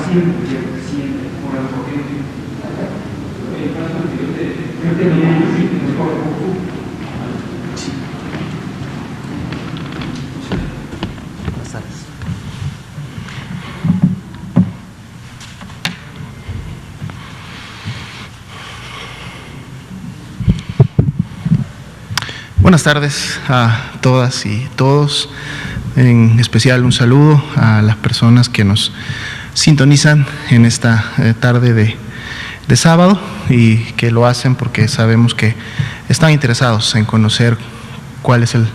paciente, ¿cierto? Siente por la corriente. El caso anterior de mejor. Sí. Buenas tardes. Buenas tardes a todas y todos, en especial un saludo a las personas que nos sintonizan en esta tarde de sábado y que lo hacen porque sabemos que están interesados en conocer cuál es el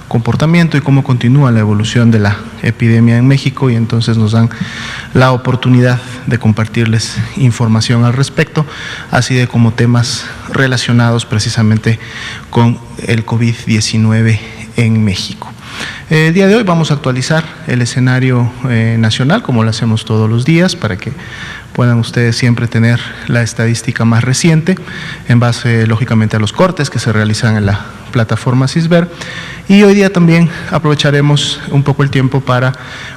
comportamiento y cómo continúa la evolución de la epidemia en México, y entonces nos dan la oportunidad de compartirles información al respecto, así de como temas relacionados precisamente con el COVID-19 en México. El día de hoy vamos a actualizar el escenario nacional, como lo hacemos todos los días, para que puedan ustedes siempre tener la estadística más reciente, en base lógicamente a los cortes que se realizan en la plataforma Cisber. Y hoy día también aprovecharemos un poco el tiempo para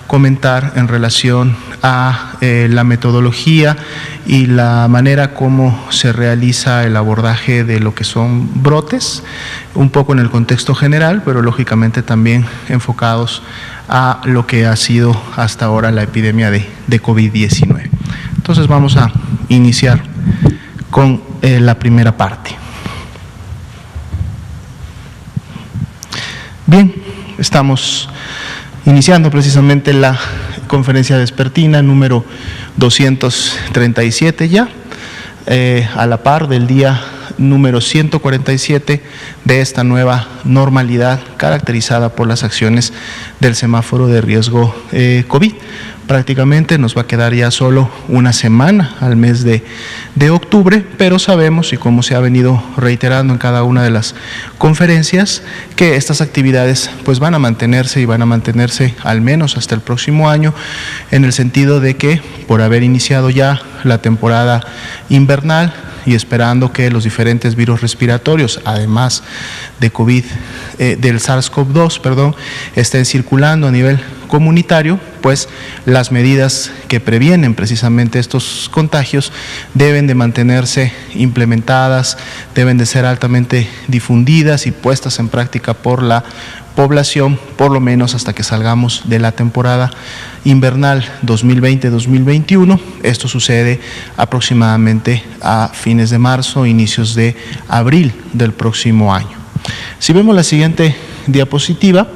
comentar en relación a la metodología y la manera como se realiza el abordaje de lo que son brotes, un poco en el contexto general, pero lógicamente también enfocados a lo que ha sido hasta ahora la epidemia de COVID-19. Entonces vamos a iniciar con la primera parte. Bien, estamos iniciando precisamente la conferencia vespertina número 237 ya, a la par del día número 147 de esta nueva normalidad caracterizada por las acciones del semáforo de riesgo COVID. Prácticamente nos va a quedar ya solo una semana al mes de octubre, pero sabemos, y como se ha venido reiterando en cada una de las conferencias, que estas actividades pues van a mantenerse y van a mantenerse al menos hasta el próximo año, en el sentido de que por haber iniciado ya la temporada invernal y esperando que los diferentes virus respiratorios, además de del SARS-CoV-2, estén circulando a nivel comunitario, pues las medidas que previenen precisamente estos contagios deben de mantenerse implementadas, deben de ser altamente difundidas y puestas en práctica por la población, por lo menos hasta que salgamos de la temporada invernal 2020-2021. Esto sucede aproximadamente a fines de marzo, inicios de abril del próximo año. Si vemos la siguiente diapositiva,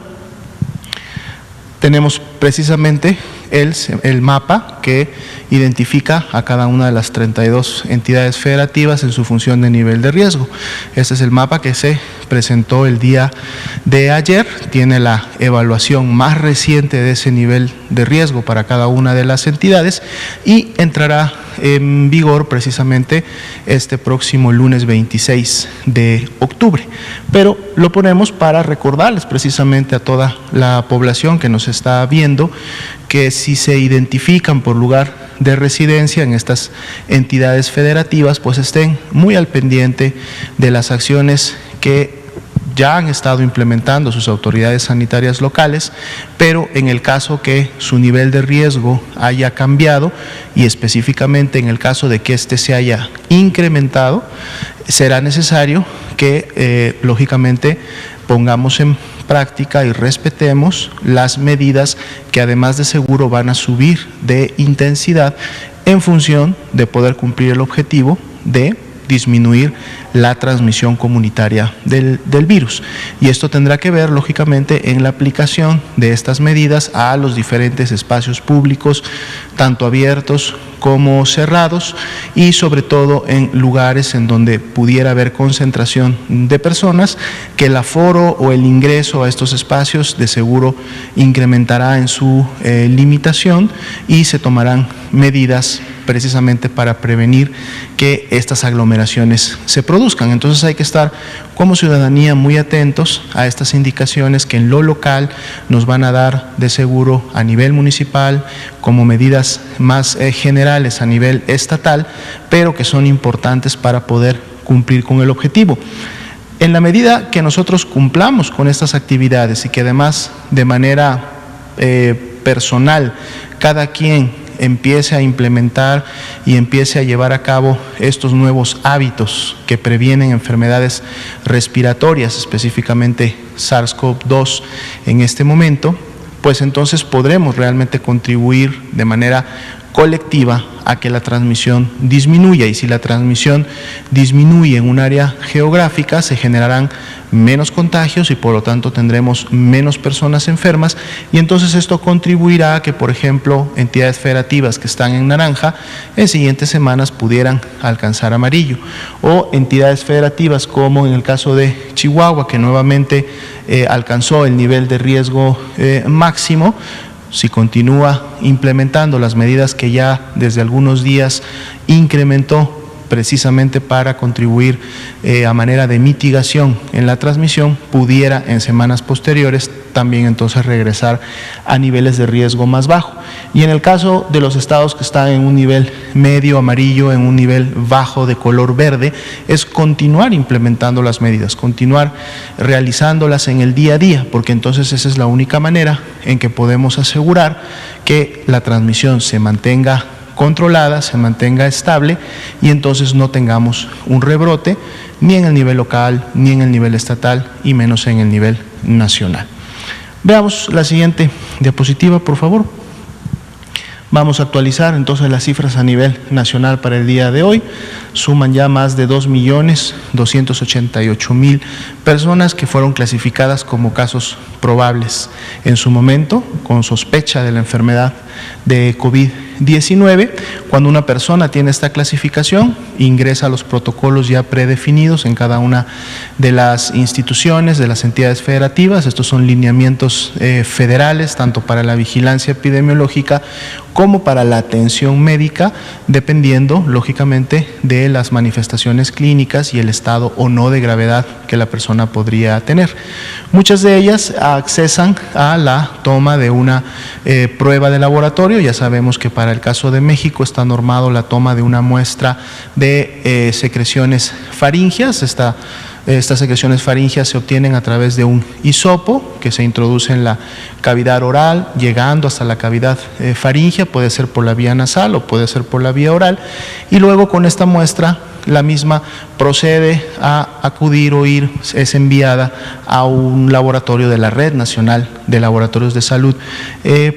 tenemos precisamente el mapa que identifica a cada una de las 32 entidades federativas en su función de nivel de riesgo. Este es el mapa que se presentó el día de ayer, tiene la evaluación más reciente de ese nivel de riesgo para cada una de las entidades y entrará en vigor precisamente este próximo lunes 26 de octubre. Pero lo ponemos para recordarles precisamente a toda la población que nos está viendo que si se identifican por lugar de residencia en estas entidades federativas, pues estén muy al pendiente de las acciones que ya han estado implementando sus autoridades sanitarias locales, pero en el caso que su nivel de riesgo haya cambiado y específicamente en el caso de que éste se haya incrementado, será necesario que lógicamente pongamos en práctica y respetemos las medidas que además de seguro van a subir de intensidad en función de poder cumplir el objetivo de disminuir la transmisión comunitaria del virus. Y esto tendrá que ver, lógicamente, en la aplicación de estas medidas a los diferentes espacios públicos, tanto abiertos como cerrados, y sobre todo en lugares en donde pudiera haber concentración de personas, que el aforo o el ingreso a estos espacios de seguro incrementará en su limitación y se tomarán medidas precisamente para prevenir que estas aglomeraciones se produzcan. Entonces hay que estar como ciudadanía muy atentos a estas indicaciones que en lo local nos van a dar de seguro a nivel municipal, como medidas más generales a nivel estatal, pero que son importantes para poder cumplir con el objetivo. En la medida que nosotros cumplamos con estas actividades y que además de manera personal cada quien empiece a implementar y empiece a llevar a cabo estos nuevos hábitos que previenen enfermedades respiratorias, específicamente SARS-CoV-2 en este momento, pues entonces podremos realmente contribuir de manera colectiva a que la transmisión disminuya, y si la transmisión disminuye en un área geográfica se generarán menos contagios y por lo tanto tendremos menos personas enfermas, y entonces esto contribuirá a que, por ejemplo, entidades federativas que están en naranja en siguientes semanas pudieran alcanzar amarillo, o entidades federativas como en el caso de Chihuahua, que nuevamente alcanzó el nivel de riesgo máximo. Si continúa implementando las medidas que ya desde algunos días incrementó precisamente para contribuir a manera de mitigación en la transmisión, pudiera en semanas posteriores también entonces regresar a niveles de riesgo más bajo. Y en el caso de los estados que están en un nivel medio amarillo, en un nivel bajo de color verde, es continuar implementando las medidas, continuar realizándolas en el día a día, porque entonces esa es la única manera en que podemos asegurar que la transmisión se mantenga controlada, se mantenga estable y entonces no tengamos un rebrote ni en el nivel local, ni en el nivel estatal y menos en el nivel nacional. Veamos la siguiente diapositiva, por favor. Vamos a actualizar entonces las cifras a nivel nacional para el día de hoy. Suman ya más de 2.288.000 personas que fueron clasificadas como casos probables en su momento, con sospecha de la enfermedad de COVID-19. Cuando una persona tiene esta clasificación, ingresa a los protocolos ya predefinidos en cada una de las instituciones, de las entidades federativas. Estos son lineamientos federales, tanto para la vigilancia epidemiológica como para la atención médica, dependiendo, lógicamente, de las manifestaciones clínicas y el estado o no de gravedad que la persona podría tener. Muchas de ellas accesan a la toma de una prueba de laboratorio. Ya sabemos que para el caso de México está normado la toma de una muestra de secreciones faringias. Estas secreciones faringias se obtienen a través de un hisopo que se introduce en la cavidad oral, llegando hasta la cavidad faríngea, puede ser por la vía nasal o puede ser por la vía oral, y luego con esta muestra la misma procede a acudir o es enviada a un laboratorio de la Red Nacional de Laboratorios de Salud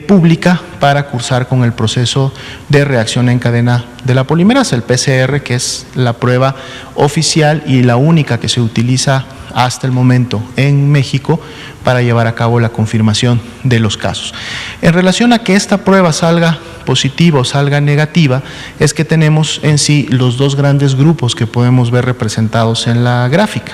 Pública para cursar con el proceso de reacción en cadena de la polimerasa, el PCR, que es la prueba oficial y la única que se utiliza hasta el momento en México para llevar a cabo la confirmación de los casos. En relación a que esta prueba salga positiva o salga negativa, es que tenemos en sí los dos grandes grupos que podemos ver representados en la gráfica.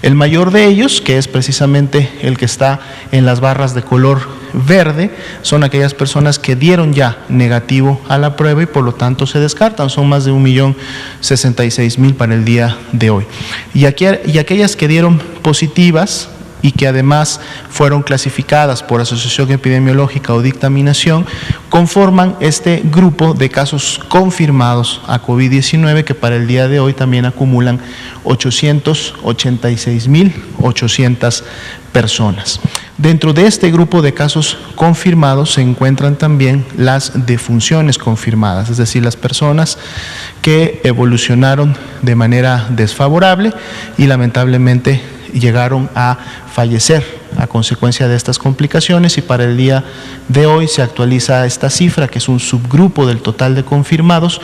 El mayor de ellos, que es precisamente el que está en las barras de color verde, son aquellas personas que dieron ya negativo a la prueba y por lo tanto se descartan. Son más de 1.066.000 para el día de hoy. Y aquellas que dieron positivas y que además fueron clasificadas por asociación epidemiológica o dictaminación, conforman este grupo de casos confirmados a COVID-19 que para el día de hoy también acumulan 886.800 personas. Dentro de este grupo de casos confirmados se encuentran también las defunciones confirmadas, es decir, las personas que evolucionaron de manera desfavorable y lamentablemente llegaron a fallecer a consecuencia de estas complicaciones, y para el día de hoy se actualiza esta cifra, que es un subgrupo del total de confirmados,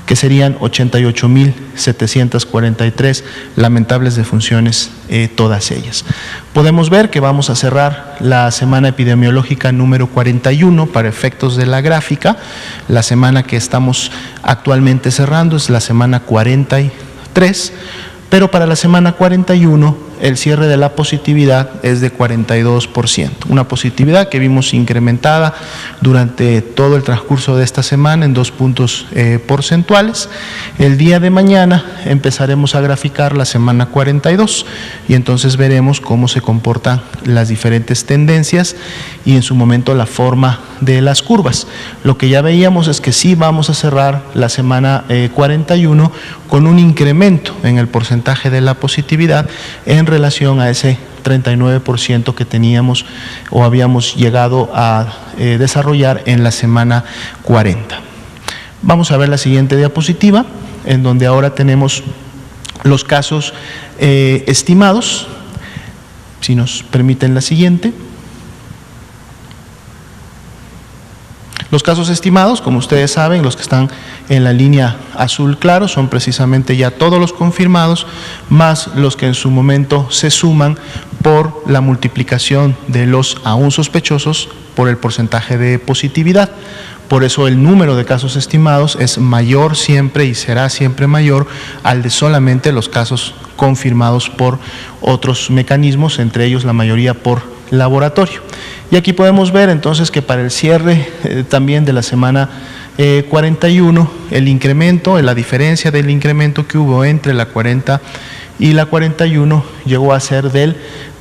que serían 88.743 lamentables defunciones, todas ellas. Podemos ver que vamos a cerrar la semana epidemiológica número 41 para efectos de la gráfica. La semana que estamos actualmente cerrando es la semana 43, pero para la semana 41 el cierre de la positividad es de 42%, una positividad que vimos incrementada durante todo el transcurso de esta semana en 2 puntos porcentuales. El día de mañana empezaremos a graficar la semana 42 y entonces veremos cómo se comportan las diferentes tendencias y en su momento la forma de las curvas. Lo que ya veíamos es que sí vamos a cerrar la semana 41 con un incremento en el porcentaje de la positividad en relación a ese 39% que teníamos o habíamos llegado a desarrollar en la semana 40. Vamos a ver la siguiente diapositiva, en donde ahora tenemos los casos estimados. Si nos permiten la siguiente. Los casos estimados, como ustedes saben, los que están en la línea azul claro, son precisamente ya todos los confirmados, más los que en su momento se suman por la multiplicación de los aún sospechosos por el porcentaje de positividad. Por eso el número de casos estimados es mayor siempre y será siempre mayor al de solamente los casos confirmados por otros mecanismos, entre ellos la mayoría por laboratorio. Y aquí podemos ver entonces que para el cierre también de la semana 41, el incremento, la diferencia del incremento que hubo entre la 40 y la 41 llegó a ser del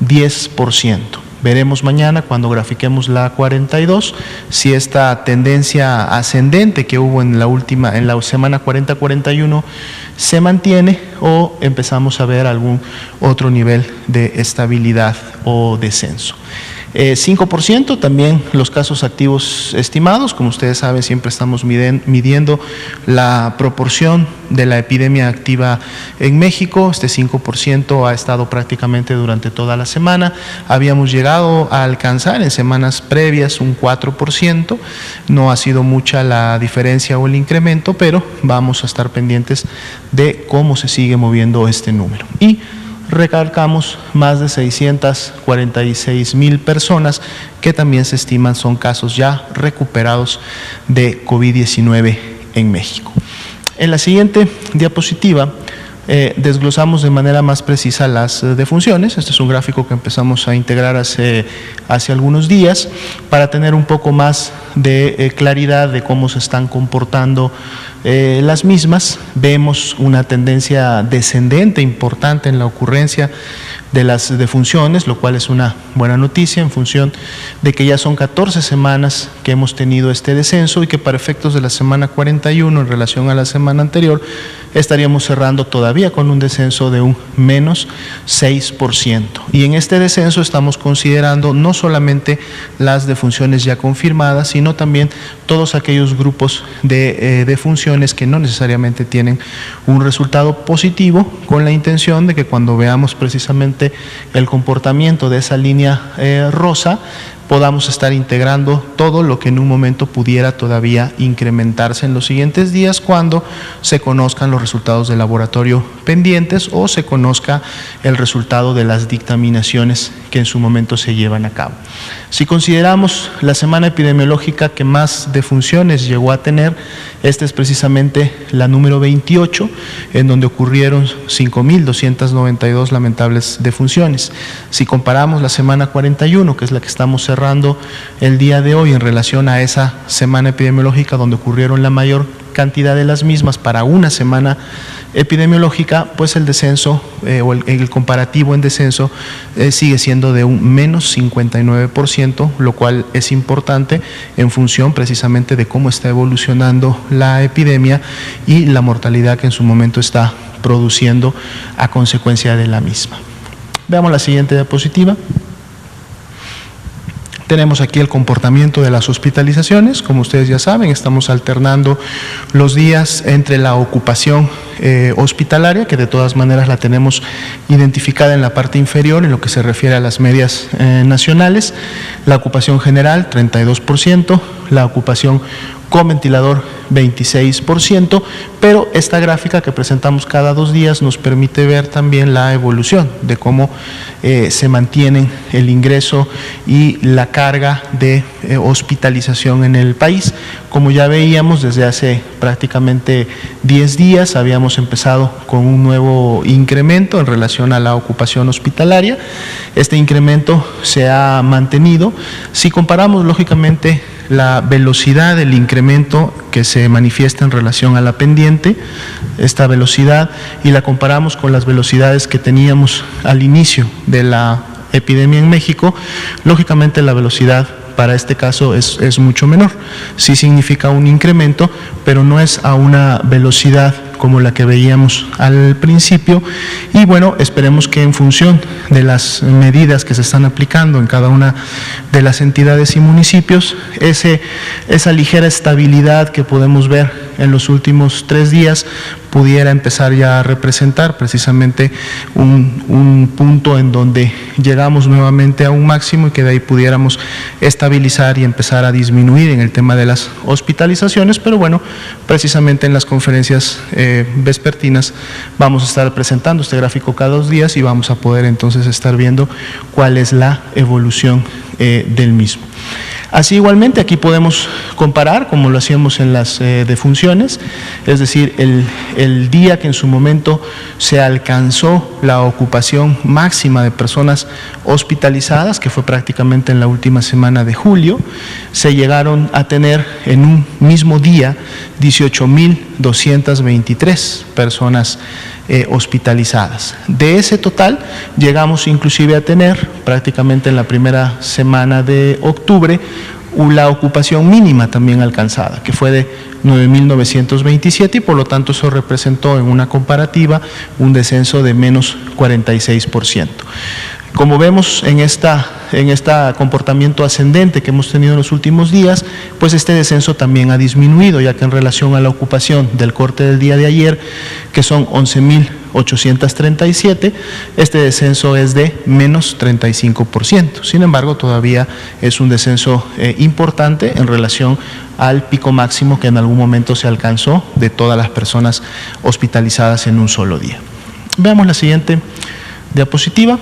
10%. Veremos mañana cuando grafiquemos la 42 si esta tendencia ascendente que hubo en la semana 40-41 se mantiene o empezamos a ver algún otro nivel de estabilidad o descenso. 5% también los casos activos estimados. Como ustedes saben, siempre estamos midiendo la proporción de la epidemia activa en México. Este 5% ha estado prácticamente durante toda la semana. Habíamos llegado a alcanzar en semanas previas un 4%. No ha sido mucha la diferencia o el incremento, pero vamos a estar pendientes de cómo se sigue moviendo este número. Y recalcamos más de 646,000 personas que también se estiman son casos ya recuperados de COVID-19 en México. En la siguiente diapositiva desglosamos de manera más precisa las defunciones. Este es un gráfico que empezamos a integrar hace algunos días para tener un poco más de claridad de cómo se están comportando las mismas. Vemos una tendencia descendente importante en la ocurrencia de las defunciones, lo cual es una buena noticia en función de que ya son 14 semanas que hemos tenido este descenso y que para efectos de la semana 41 en relación a la semana anterior estaríamos cerrando todavía con un descenso de un menos 6%. Y en este descenso estamos considerando no solamente las defunciones ya confirmadas, sino también todos aquellos grupos de defunciones que no necesariamente tienen un resultado positivo, con la intención de que cuando veamos precisamente el comportamiento de esa línea rosa, podamos estar integrando todo lo que en un momento pudiera todavía incrementarse en los siguientes días cuando se conozcan los resultados de laboratorio pendientes o se conozca el resultado de las dictaminaciones que en su momento se llevan a cabo. Si consideramos la semana epidemiológica que más defunciones llegó a tener, esta es precisamente la número 28, en donde ocurrieron 5,292 lamentables defunciones. Si comparamos la semana 41, que es la que estamos cerrando el día de hoy en relación a esa semana epidemiológica donde ocurrieron la mayor cantidad de las mismas para una semana epidemiológica, pues el descenso o el comparativo en descenso sigue siendo de un menos 59%, lo cual es importante en función precisamente de cómo está evolucionando la epidemia y la mortalidad que en su momento está produciendo a consecuencia de la misma. Veamos la siguiente diapositiva. Tenemos aquí el comportamiento de las hospitalizaciones. Como ustedes ya saben, estamos alternando los días entre la ocupación hospitalaria, que de todas maneras la tenemos identificada en la parte inferior en lo que se refiere a las medias nacionales, la ocupación general 32%, la ocupación con ventilador 26%, pero esta gráfica que presentamos cada 2 días nos permite ver también la evolución de cómo se mantienen el ingreso y la carga de hospitalización en el país. Como ya veíamos, desde hace prácticamente 10 días habíamos empezado con un nuevo incremento en relación a la ocupación hospitalaria. Este incremento se ha mantenido. Si comparamos lógicamente la velocidad del incremento que se manifiesta en relación a la pendiente, esta velocidad, y la comparamos con las velocidades que teníamos al inicio de la epidemia en México, lógicamente la velocidad para este caso es mucho menor. Sí significa un incremento, pero no es a una velocidad como la que veíamos al principio. Y bueno, esperemos que en función de las medidas que se están aplicando en cada una de las entidades y municipios, esa ligera estabilidad que podemos ver en los últimos 3 días pudiera empezar ya a representar precisamente un punto en donde llegamos nuevamente a un máximo y que de ahí pudiéramos estabilizar y empezar a disminuir en el tema de las hospitalizaciones. Pero bueno, precisamente en las conferencias vespertinas vamos a estar presentando este gráfico cada 2 días y vamos a poder entonces estar viendo cuál es la evolución del mismo. Así igualmente aquí podemos comparar como lo hacíamos en las defunciones, es decir, el día que en su momento se alcanzó la ocupación máxima de personas hospitalizadas, que fue prácticamente en la última semana de julio, se llegaron a tener en un mismo día 18.223 personas hospitalizadas. De ese total llegamos inclusive a tener prácticamente en la primera semana de octubre la ocupación mínima también alcanzada, que fue de 9.927 y por lo tanto eso representó en una comparativa un descenso de menos 46%. Como vemos en este comportamiento ascendente que hemos tenido en los últimos días, pues este descenso también ha disminuido, ya que en relación a la ocupación del corte del día de ayer, que son 11.837, este descenso es de menos 35%. Sin embargo, todavía es un descenso importante en relación al pico máximo que en algún momento se alcanzó de todas las personas hospitalizadas en un solo día. Veamos la siguiente diapositiva.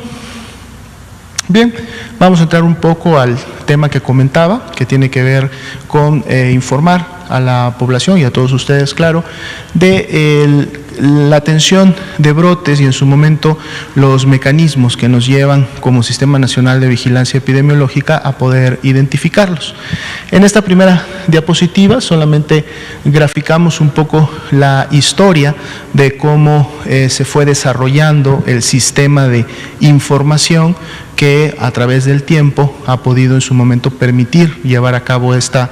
Bien, vamos a entrar un poco al tema que comentaba, que tiene que ver con informar a la población y a todos ustedes, claro, de la atención de brotes y en su momento los mecanismos que nos llevan como Sistema Nacional de Vigilancia Epidemiológica a poder identificarlos. En esta primera diapositiva solamente graficamos un poco la historia de cómo se fue desarrollando el sistema de información que a través del tiempo ha podido en su momento permitir llevar a cabo esta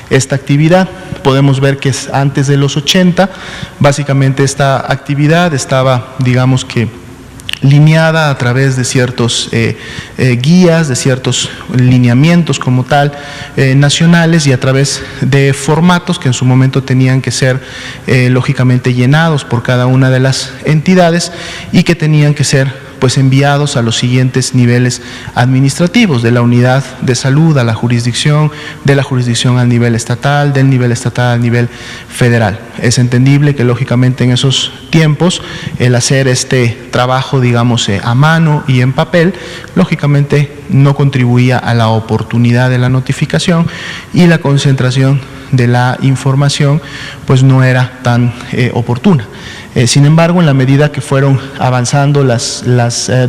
actividad. Podemos ver que antes de los 80, básicamente esta actividad estaba, digamos que, lineada a través de ciertos guías, de ciertos lineamientos como tal, nacionales, y a través de formatos que en su momento tenían que ser lógicamente llenados por cada una de las entidades y que tenían que ser pues enviados a los siguientes niveles administrativos, de la unidad de salud a la jurisdicción, de la jurisdicción al nivel estatal, del nivel estatal al nivel federal. Es entendible que lógicamente en esos tiempos el hacer este trabajo, digamos, a mano y en papel, lógicamente no contribuía a la oportunidad de la notificación y la concentración de la información pues no era tan oportuna. Sin embargo, en la medida que fueron avanzando las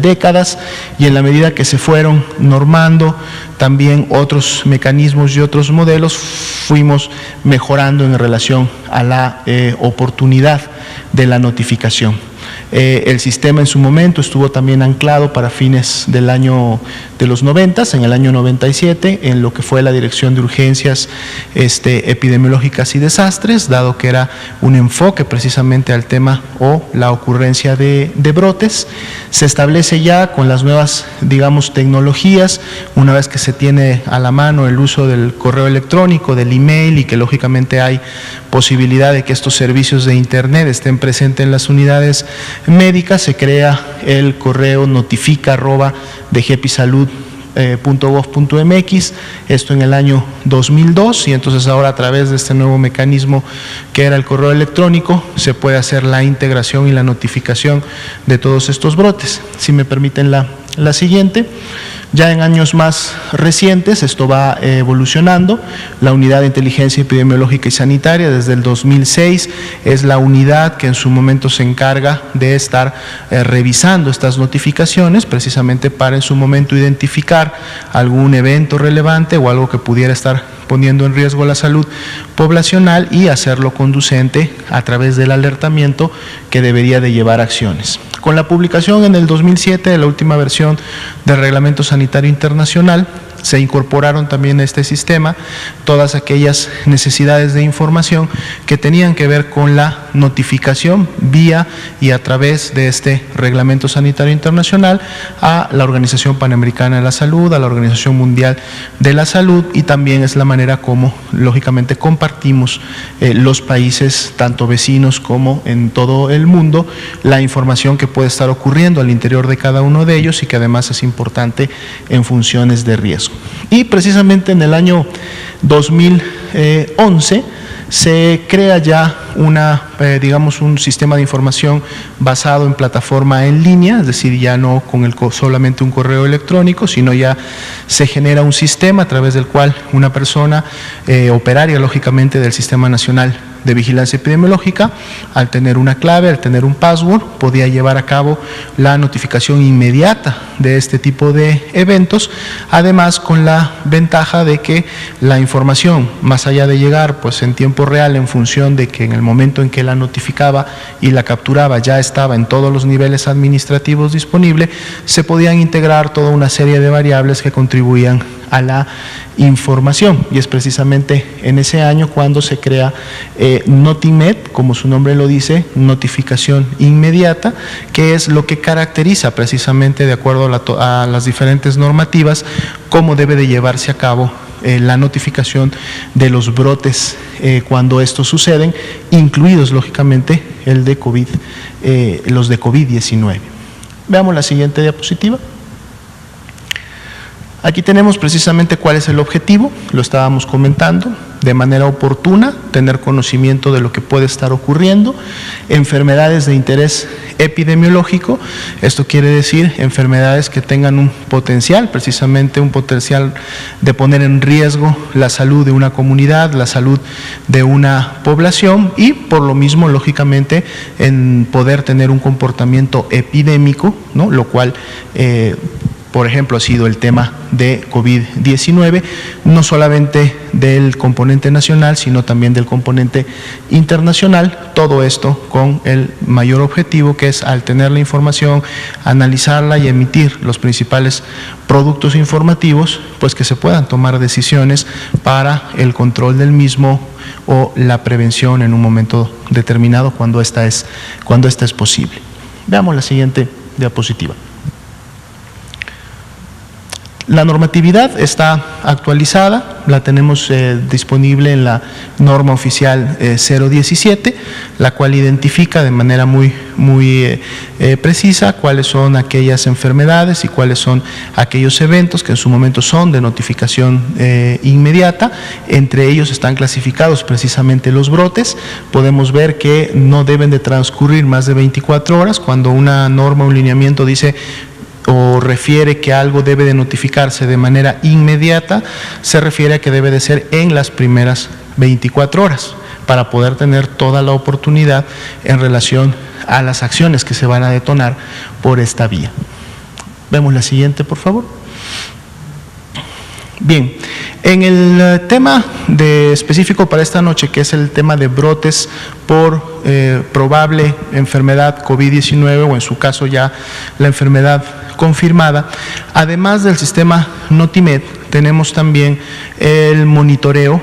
décadas y en la medida que se fueron normando también otros mecanismos y otros modelos, fuimos mejorando en relación a la oportunidad de la notificación. El sistema en su momento estuvo también anclado para fines del año de los 90, en el año 97, en lo que fue la Dirección de Urgencias Epidemiológicas y Desastres, dado que era un enfoque precisamente al tema o la ocurrencia de brotes. Se establece ya con las nuevas, digamos, tecnologías, una vez que se tiene a la mano el uso del correo electrónico, del email, y que lógicamente hay posibilidad de que estos servicios de internet estén presentes en las unidades médicas, se crea el correo notifica@dgpisalud.gov.mx, esto en el año 2002, y entonces ahora a través de este nuevo mecanismo que era el correo electrónico se puede hacer la integración y la notificación de todos estos brotes. Si me permiten la siguiente. Ya en años más recientes esto va evolucionando. La Unidad de Inteligencia Epidemiológica y Sanitaria desde el 2006 es la unidad que en su momento se encarga de estar revisando estas notificaciones, precisamente para en su momento identificar algún evento relevante o algo que pudiera estar poniendo en riesgo la salud poblacional y hacerlo conducente a través del alertamiento que debería de llevar acciones. Con la publicación en el 2007 de la última versión del Reglamento Sanitario Internacional, se incorporaron también a este sistema todas aquellas necesidades de información que tenían que ver con la notificación vía y a través de este Reglamento Sanitario Internacional a la Organización Panamericana de la Salud, a la Organización Mundial de la Salud, y también es la manera como lógicamente compartimos los países, tanto vecinos como en todo el mundo, la información que puede estar ocurriendo al interior de cada uno de ellos y que además es importante en funciones de riesgo. Y precisamente en el año 2011 se crea ya digamos un sistema de información basado en plataforma en línea, es decir, ya no con solamente un correo electrónico, sino ya se genera un sistema a través del cual una persona operaria, lógicamente, del Sistema Nacional de Vigilancia Epidemiológica, al tener una clave, al tener un password, podía llevar a cabo la notificación inmediata de este tipo de eventos, además con la ventaja de que la información, más allá de llegar pues en tiempo real, en función de que en el momento en que la notificaba y la capturaba ya estaba en todos los niveles administrativos disponible, se podían integrar toda una serie de variables que contribuían a la información, y es precisamente en ese año cuando se crea Notimet, como su nombre lo dice, notificación inmediata, que es lo que caracteriza precisamente, de acuerdo a las diferentes normativas, cómo debe de llevarse a cabo la notificación de los brotes cuando estos suceden, incluidos lógicamente el de los de COVID-19. Veamos la siguiente diapositiva. Aquí tenemos precisamente cuál es el objetivo, lo estábamos comentando, de manera oportuna, tener conocimiento de lo que puede estar ocurriendo, enfermedades de interés epidemiológico, esto quiere decir enfermedades que tengan un potencial, precisamente un potencial de poner en riesgo la salud de una comunidad, la salud de una población, y por lo mismo, lógicamente, en poder tener un comportamiento epidémico, ¿no? Lo cual por ejemplo, ha sido el tema de COVID-19, no solamente del componente nacional, sino también del componente internacional, todo esto con el mayor objetivo, que es, al tener la información, analizarla y emitir los principales productos informativos, pues que se puedan tomar decisiones para el control del mismo o la prevención en un momento determinado cuando esta es posible. Veamos la siguiente diapositiva. La normatividad está actualizada, la tenemos disponible en la norma oficial 017, la cual identifica de manera muy precisa cuáles son aquellas enfermedades y cuáles son aquellos eventos que en su momento son de notificación inmediata. Entre ellos están clasificados precisamente los brotes. Podemos ver que no deben de transcurrir más de 24 horas. Cuando una norma o un lineamiento dice o refiere que algo debe de notificarse de manera inmediata, se refiere a que debe de ser en las primeras 24 horas para poder tener toda la oportunidad en relación a las acciones que se van a detonar por esta vía. Vemos la siguiente, por favor. Bien, en el tema específico para esta noche, que es el tema de brotes por probable enfermedad COVID-19, o en su caso ya la enfermedad confirmada, además del sistema Notimet, tenemos también el monitoreo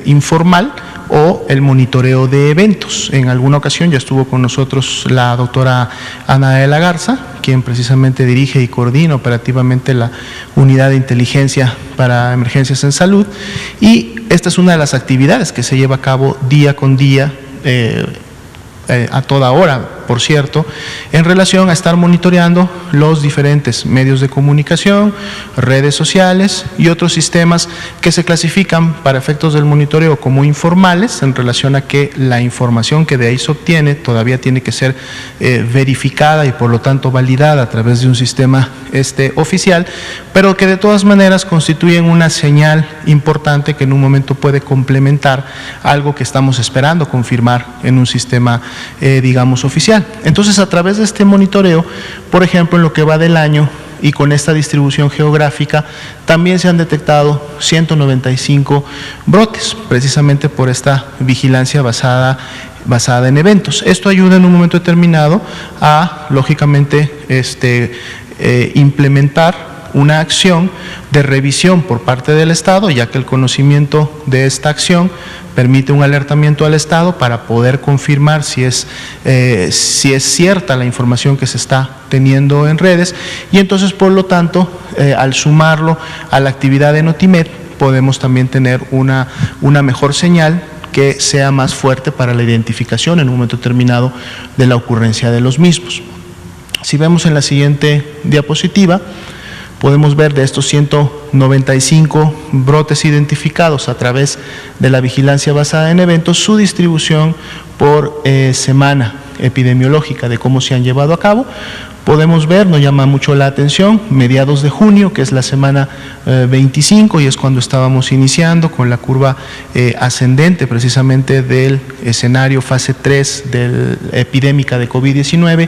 informal o el monitoreo de eventos. En alguna ocasión ya estuvo con nosotros la doctora Ana de la Garza, quien precisamente dirige y coordina operativamente la unidad de inteligencia para emergencias en salud, y esta es una de las actividades que se lleva a cabo día con día, a toda hora, por cierto, en relación a estar monitoreando los diferentes medios de comunicación, redes sociales y otros sistemas que se clasifican para efectos del monitoreo como informales, en relación a que la información que de ahí se obtiene todavía tiene que ser verificada y por lo tanto validada a través de un sistema oficial, pero que de todas maneras constituyen una señal importante que en un momento puede complementar algo que estamos esperando confirmar en un sistema digamos oficial. Entonces, a través de este monitoreo, por ejemplo, en lo que va del año y con esta distribución geográfica, también se han detectado 195 brotes, precisamente por esta vigilancia basada en eventos. Esto ayuda en un momento determinado a, lógicamente, implementar una acción de revisión por parte del Estado, ya que el conocimiento de esta acción permite un alertamiento al Estado para poder confirmar si es cierta la información que se está teniendo en redes, y entonces, por lo tanto, al sumarlo a la actividad de Notimed, podemos también tener una mejor señal que sea más fuerte para la identificación en un momento determinado de la ocurrencia de los mismos. Si vemos en la siguiente diapositiva, podemos ver de estos 195 brotes identificados a través de la vigilancia basada en eventos, su distribución por semana epidemiológica de cómo se han llevado a cabo. Podemos ver, nos llama mucho la atención, mediados de junio, que es la semana 25, y es cuando estábamos iniciando con la curva ascendente precisamente del escenario fase 3 epidémica de COVID-19,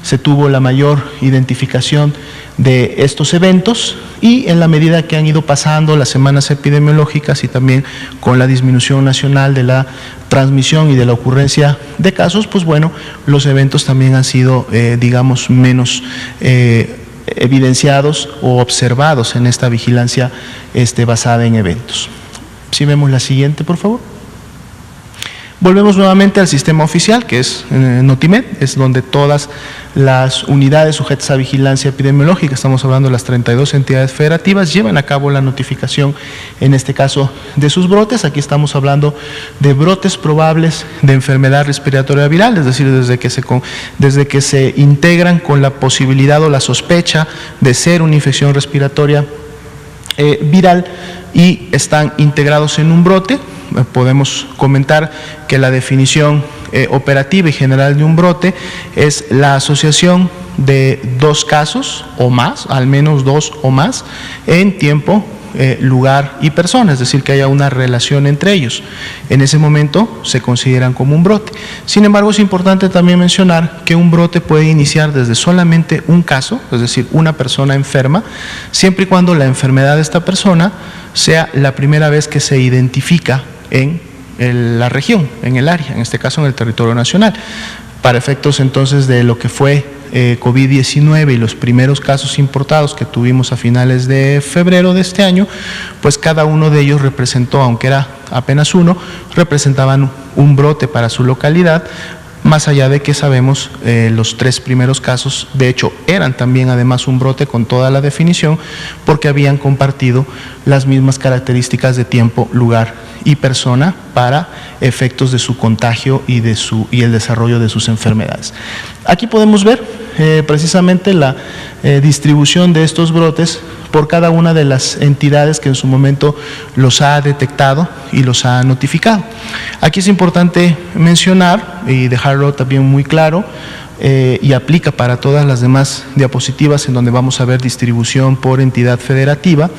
se tuvo la mayor identificación de estos eventos, y en la medida que han ido pasando las semanas epidemiológicas y también con la disminución nacional de la transmisión y de la ocurrencia de casos, pues bueno, los eventos también han sido, digamos, menos evidenciados o observados en esta vigilancia basada en eventos. Si vemos la siguiente, por favor. Volvemos nuevamente al sistema oficial, que es Notimed, es donde todas las unidades sujetas a vigilancia epidemiológica, estamos hablando de las 32 entidades federativas, llevan a cabo la notificación, en este caso, de sus brotes. Aquí estamos hablando de brotes probables de enfermedad respiratoria viral, es decir, desde que se integran con la posibilidad o la sospecha de ser una infección respiratoria viral y están integrados en un brote. Podemos comentar que la definición operativa y general de un brote es la asociación de dos casos o más, al menos dos o más, en tiempo, lugar y persona, es decir, que haya una relación entre ellos. En ese momento se consideran como un brote. Sin embargo, es importante también mencionar que un brote puede iniciar desde solamente un caso, es decir, una persona enferma, siempre y cuando la enfermedad de esta persona sea la primera vez que se identifica en la región, en el área, en este caso en el territorio nacional. Para efectos entonces de lo que fue COVID-19 y los primeros casos importados que tuvimos a finales de febrero de este año, pues cada uno de ellos representó, aunque era apenas uno, representaban un brote para su localidad, más allá de que sabemos los tres primeros casos, de hecho, eran también además un brote con toda la definición, porque habían compartido las mismas características de tiempo, lugar y persona para efectos de su contagio y el desarrollo de sus enfermedades. Aquí podemos ver precisamente la distribución de estos brotes por cada una de las entidades que en su momento los ha detectado y los ha notificado. Aquí es importante mencionar y dejarlo también muy claro, y aplica para todas las demás diapositivas en donde vamos a ver distribución por entidad federativa,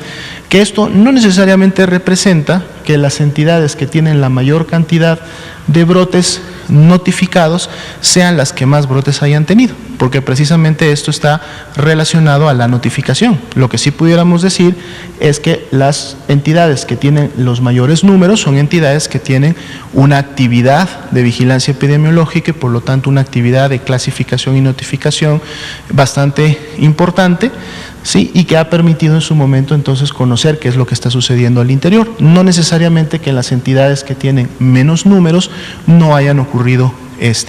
que esto no necesariamente representa que las entidades que tienen la mayor cantidad de brotes notificados sean las que más brotes hayan tenido, porque precisamente esto está relacionado a la notificación. Lo que sí pudiéramos decir es que las entidades que tienen los mayores números son entidades que tienen una actividad de vigilancia epidemiológica y por lo tanto una actividad de clasificación y notificación bastante importante, ¿sí? Y que ha permitido en su momento entonces conocer qué es lo que está sucediendo al interior. No necesariamente que en las entidades que tienen menos números no hayan ocurrido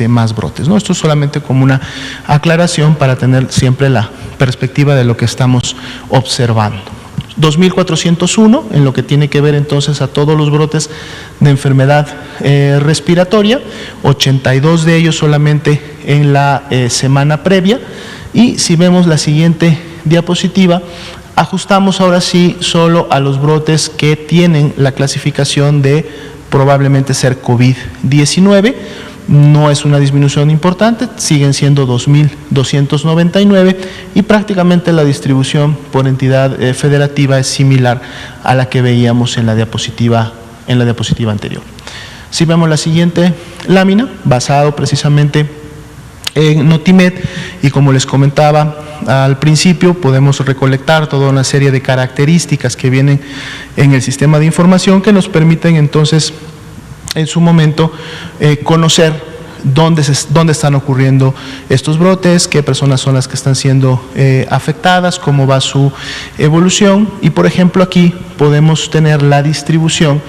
más brotes, ¿no? Esto es solamente como una aclaración para tener siempre la perspectiva de lo que estamos observando. 2.401 en lo que tiene que ver entonces a todos los brotes de enfermedad respiratoria, 82 de ellos solamente en la semana previa. Y si vemos la siguiente diapositiva, ajustamos ahora sí solo a los brotes que tienen la clasificación de probablemente ser COVID-19. No es una disminución importante, siguen siendo 2.299 y prácticamente la distribución por entidad federativa es similar a la que veíamos en la diapositiva anterior. Si vemos la siguiente lámina, basado precisamente en Notimed, y como les comentaba al principio, podemos recolectar toda una serie de características que vienen en el sistema de información que nos permiten entonces en su momento conocer dónde están ocurriendo estos brotes, qué personas son las que están siendo afectadas, cómo va su evolución. Y por ejemplo aquí podemos tener la distribución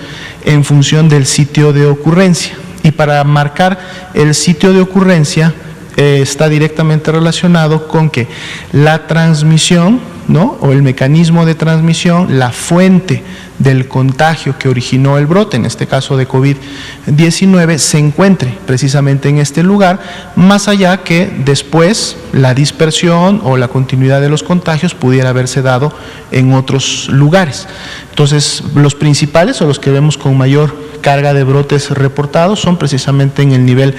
en función del sitio de ocurrencia. Y para marcar el sitio de ocurrencia está directamente relacionado con que la transmisión, ¿no?, o el mecanismo de transmisión, la fuente del contagio que originó el brote, en este caso de COVID-19, se encuentre precisamente en este lugar, más allá que después la dispersión o la continuidad de los contagios pudiera haberse dado en otros lugares. Entonces, los principales o los que vemos con mayor carga de brotes reportados son precisamente en el nivel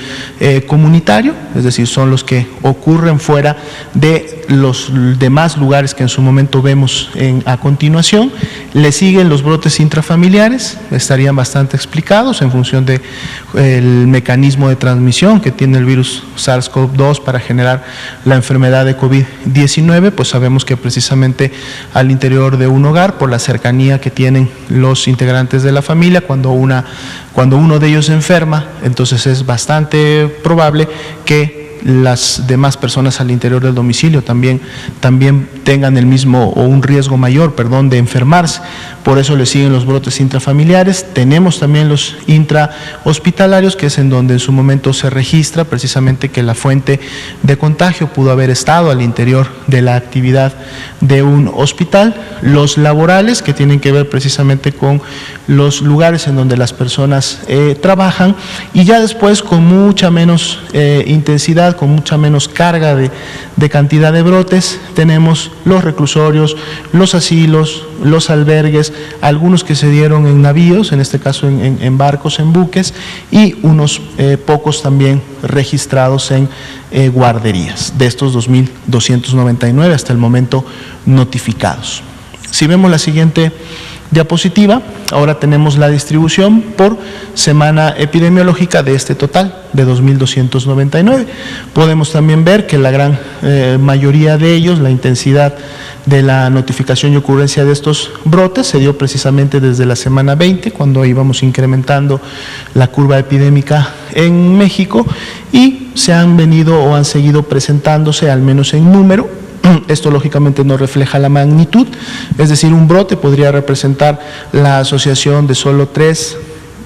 comunitario, es decir, son los que ocurren fuera de los demás lugares que en su momento vemos a continuación. Le siguen los brotes intrafamiliares, estarían bastante explicados en función del mecanismo de transmisión que tiene el virus SARS-CoV-2 para generar la enfermedad de COVID-19, pues sabemos que precisamente al interior de un hogar, por la cercanía que tienen los integrantes de la familia, cuando uno de ellos se enferma, entonces es bastante probable que las demás personas al interior del domicilio también tengan el mismo o un riesgo mayor, de enfermarse. Por eso le siguen los brotes intrafamiliares. Tenemos también los intrahospitalarios, que es en donde en su momento se registra precisamente que la fuente de contagio pudo haber estado al interior de la actividad de un hospital. Los laborales, que tienen que ver precisamente con los lugares en donde las personas trabajan, y ya después con mucha menos intensidad, con mucha menos carga de cantidad de brotes, tenemos los reclusorios, los asilos, los albergues, algunos que se dieron en navíos, en este caso en barcos, en buques, y unos pocos también registrados en guarderías, de estos 2.299 hasta el momento notificados. Si vemos la siguiente diapositiva, ahora tenemos la distribución por semana epidemiológica de este total de 2.299. Podemos también ver que la gran mayoría de ellos, la intensidad de la notificación y ocurrencia de estos brotes se dio precisamente desde la semana 20, cuando íbamos incrementando la curva epidémica en México, y se han venido o han seguido presentándose, al menos en número. Esto lógicamente no refleja la magnitud, es decir, un brote podría representar la asociación de solo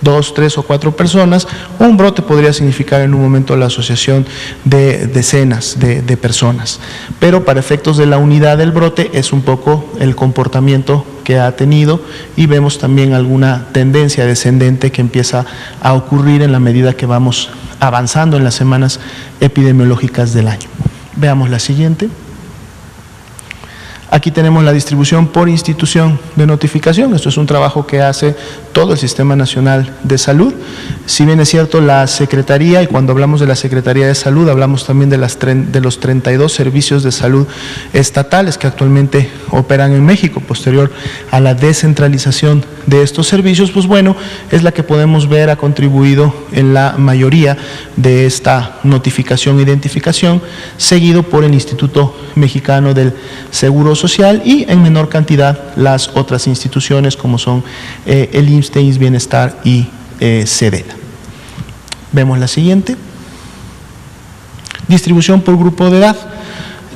2, 3 o 4 personas, o un brote podría significar en un momento la asociación de decenas de personas. Pero para efectos de la unidad del brote es un poco el comportamiento que ha tenido, y vemos también alguna tendencia descendente que empieza a ocurrir en la medida que vamos avanzando en las semanas epidemiológicas del año. Veamos la siguiente. Aquí tenemos la distribución por institución de notificación. Esto es un trabajo que hace todo el Sistema Nacional de Salud. Si bien es cierto, la Secretaría, y cuando hablamos de la Secretaría de Salud, hablamos también de los 32 servicios de salud estatales que actualmente operan en México, posterior a la descentralización de estos servicios, pues bueno, es la que podemos ver ha contribuido en la mayoría de esta notificación e identificación, seguido por el Instituto Mexicano del Seguro Social, y en menor cantidad las otras instituciones como son el IMSS, IMSS Bienestar y SEDENA. Vemos la siguiente. Distribución por grupo de edad.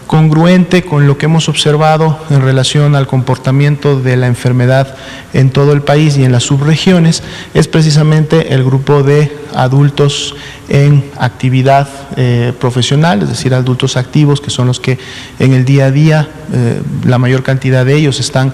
Congruente con lo que hemos observado en relación al comportamiento de la enfermedad en todo el país y en las subregiones, es precisamente el grupo de adultos en actividad profesional, es decir, adultos activos, que son los que en el día a día, la mayor cantidad de ellos están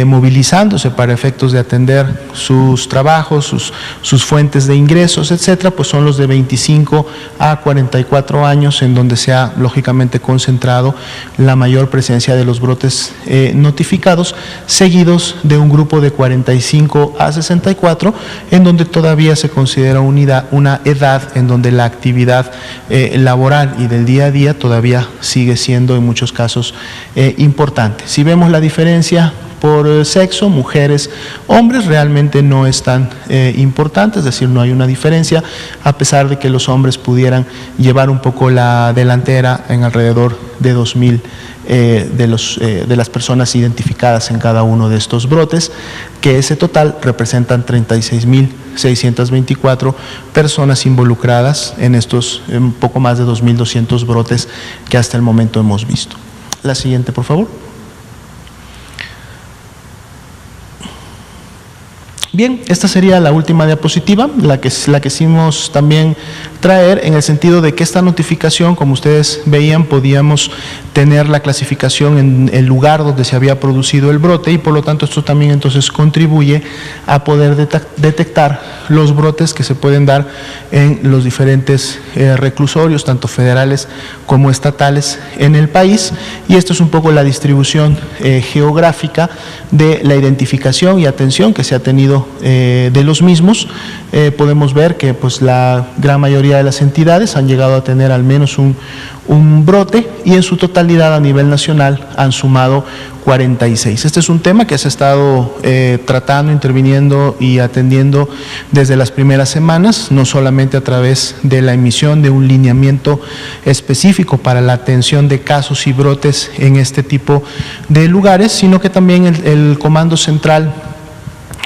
movilizándose para efectos de atender sus trabajos, sus fuentes de ingresos, etcétera, pues son los de 25 a 44 años, en donde se ha lógicamente concentrado la mayor presencia de los brotes notificados, seguidos de un grupo de 45 a 64, en donde todavía se considera una edad en donde la actividad laboral y del día a día todavía sigue siendo en muchos casos importante. Si vemos la diferencia por sexo, mujeres, hombres, realmente no es tan importante, es decir, no hay una diferencia, a pesar de que los hombres pudieran llevar un poco la delantera en alrededor de 2.000 de las personas identificadas en cada uno de estos brotes, que ese total representan 36.624 personas involucradas en estos un poco más de 2.200 brotes que hasta el momento hemos visto. La siguiente, por favor. Bien, esta sería la última diapositiva, la que quisimos también traer en el sentido de que esta notificación, como ustedes veían, podíamos tener la clasificación en el lugar donde se había producido el brote y por lo tanto esto también entonces contribuye a poder detectar los brotes que se pueden dar en los diferentes reclusorios, tanto federales como estatales en el país, y esto es un poco la distribución geográfica de la identificación y atención que se ha tenido de los mismos. Podemos ver que pues la gran mayoría de las entidades han llegado a tener al menos un brote y en su totalidad a nivel nacional han sumado 46. Este es un tema que se ha estado tratando, interviniendo y atendiendo desde las primeras semanas, no solamente a través de la emisión de un lineamiento específico para la atención de casos y brotes en este tipo de lugares, sino que también el Comando Central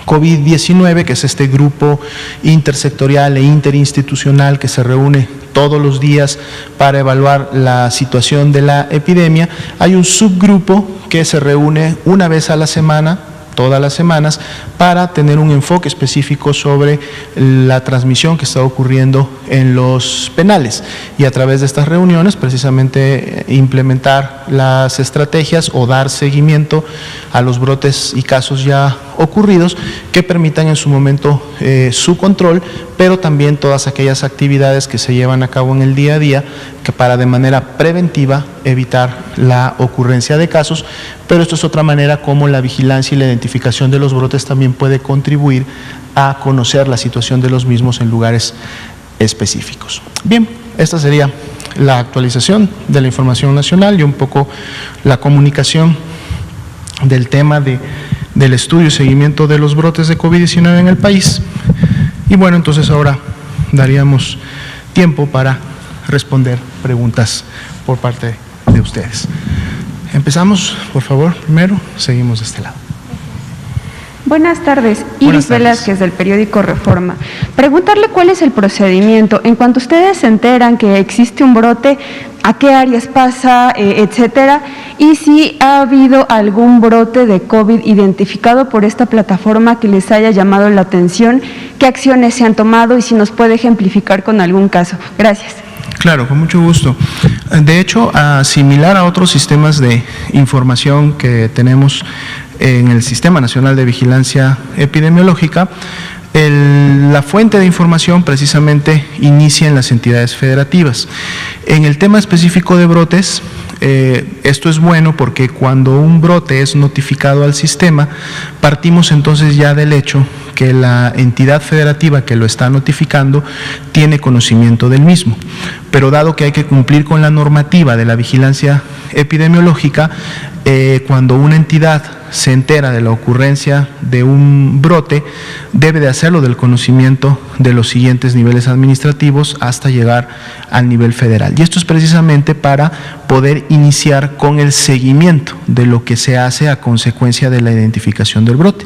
COVID-19, que es este grupo intersectorial e interinstitucional que se reúne todos los días para evaluar la situación de la epidemia. Hay un subgrupo que se reúne una vez a la semana, todas las semanas, para tener un enfoque específico sobre la transmisión que está ocurriendo en los penales y a través de estas reuniones precisamente implementar las estrategias o dar seguimiento a los brotes y casos ya ocurridos que permitan en su momento su control, pero también todas aquellas actividades que se llevan a cabo en el día a día que para de manera preventiva evitar la ocurrencia de casos, pero esto es otra manera como la vigilancia y la identificación de los brotes también puede contribuir a conocer la situación de los mismos en lugares específicos. Bien, esta sería la actualización de la información nacional y un poco la comunicación del tema del estudio y seguimiento de los brotes de COVID-19 en el país. Y bueno, entonces ahora daríamos tiempo para responder preguntas por parte de ustedes. Empezamos, por favor, primero, seguimos de este lado. Buenas tardes, Iris Velázquez del periódico Reforma. Preguntarle cuál es el procedimiento en cuanto ustedes se enteran que existe un brote, a qué áreas pasa, etcétera, y si ha habido algún brote de COVID identificado por esta plataforma que les haya llamado la atención, qué acciones se han tomado y si nos puede ejemplificar con algún caso. Gracias. Claro, con mucho gusto. De hecho, similar a otros sistemas de información que tenemos en el Sistema Nacional de Vigilancia Epidemiológica, la fuente de información precisamente inicia en las entidades federativas. En el tema específico de brotes, esto es bueno porque cuando un brote es notificado al sistema, partimos entonces ya del hecho que la entidad federativa que lo está notificando tiene conocimiento del mismo. Pero dado que hay que cumplir con la normativa de la vigilancia epidemiológica, cuando una entidad se entera de la ocurrencia de un brote, debe de hacerlo del conocimiento de los siguientes niveles administrativos hasta llegar al nivel federal. Y esto es precisamente para poder iniciar con el seguimiento de lo que se hace a consecuencia de la identificación del brote.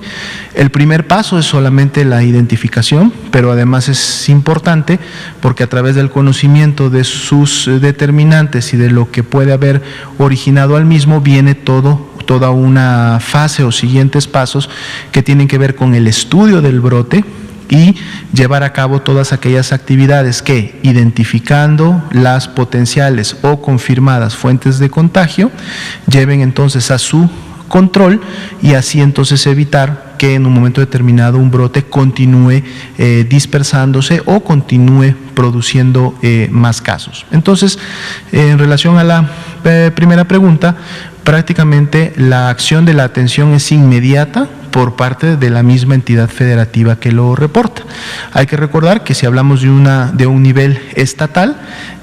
El primer paso es solamente la identificación, pero además es importante porque a través del conocimiento de sus determinantes y de lo que puede haber originado al mismo, viene toda una fase o siguientes pasos que tienen que ver con el estudio del brote y llevar a cabo todas aquellas actividades que, identificando las potenciales o confirmadas fuentes de contagio, lleven entonces a su control y así entonces evitar que en un momento determinado un brote continúe dispersándose o continúe produciendo más casos. Entonces, en relación a la primera pregunta, prácticamente la acción de la atención es inmediata por parte de la misma entidad federativa que lo reporta. Hay que recordar que si hablamos de un nivel estatal,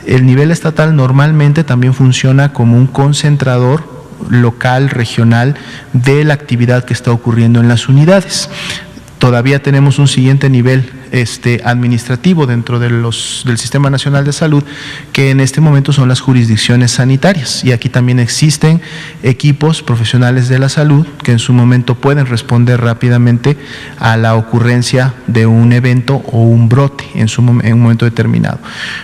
el nivel estatal normalmente también funciona como un concentrador local, regional, de la actividad que está ocurriendo en las unidades. Todavía tenemos un siguiente nivel administrativo dentro del Sistema Nacional de Salud, que en este momento son las jurisdicciones sanitarias, y aquí también existen equipos profesionales de la salud que en su momento pueden responder rápidamente a la ocurrencia de un evento o un brote en un momento determinado.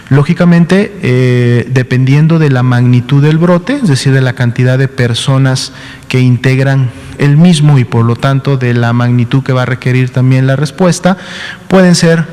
Lógicamente, dependiendo de la magnitud del brote, es decir, de la cantidad de personas que integran el mismo y por lo tanto de la magnitud que va a requerir también la respuesta, pueden ser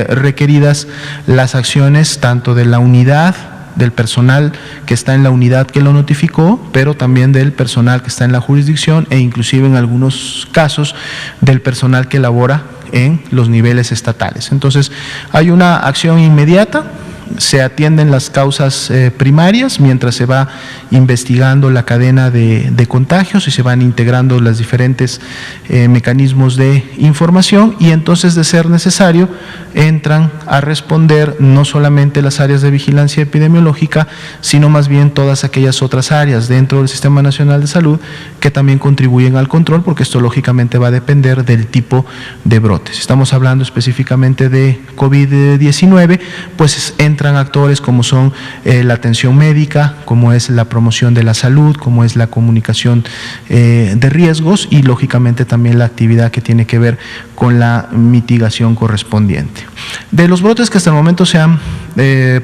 requeridas las acciones tanto de la unidad, del personal que está en la unidad que lo notificó, pero también del personal que está en la jurisdicción e inclusive en algunos casos del personal que labora en los niveles estatales. Entonces, hay una acción inmediata, se atienden las causas primarias mientras se va investigando la cadena de contagios y se van integrando los diferentes mecanismos de información, y entonces, de ser necesario, entran a responder no solamente las áreas de vigilancia epidemiológica, sino más bien todas aquellas otras áreas dentro del Sistema Nacional de Salud que también contribuyen al control, porque esto lógicamente va a depender del tipo de brotes. Si estamos hablando específicamente de COVID-19, pues entran actores como son la atención médica, como es la promoción de la salud, como es la comunicación de riesgos, y lógicamente también la actividad que tiene que ver con la mitigación correspondiente. De los brotes que hasta el momento se han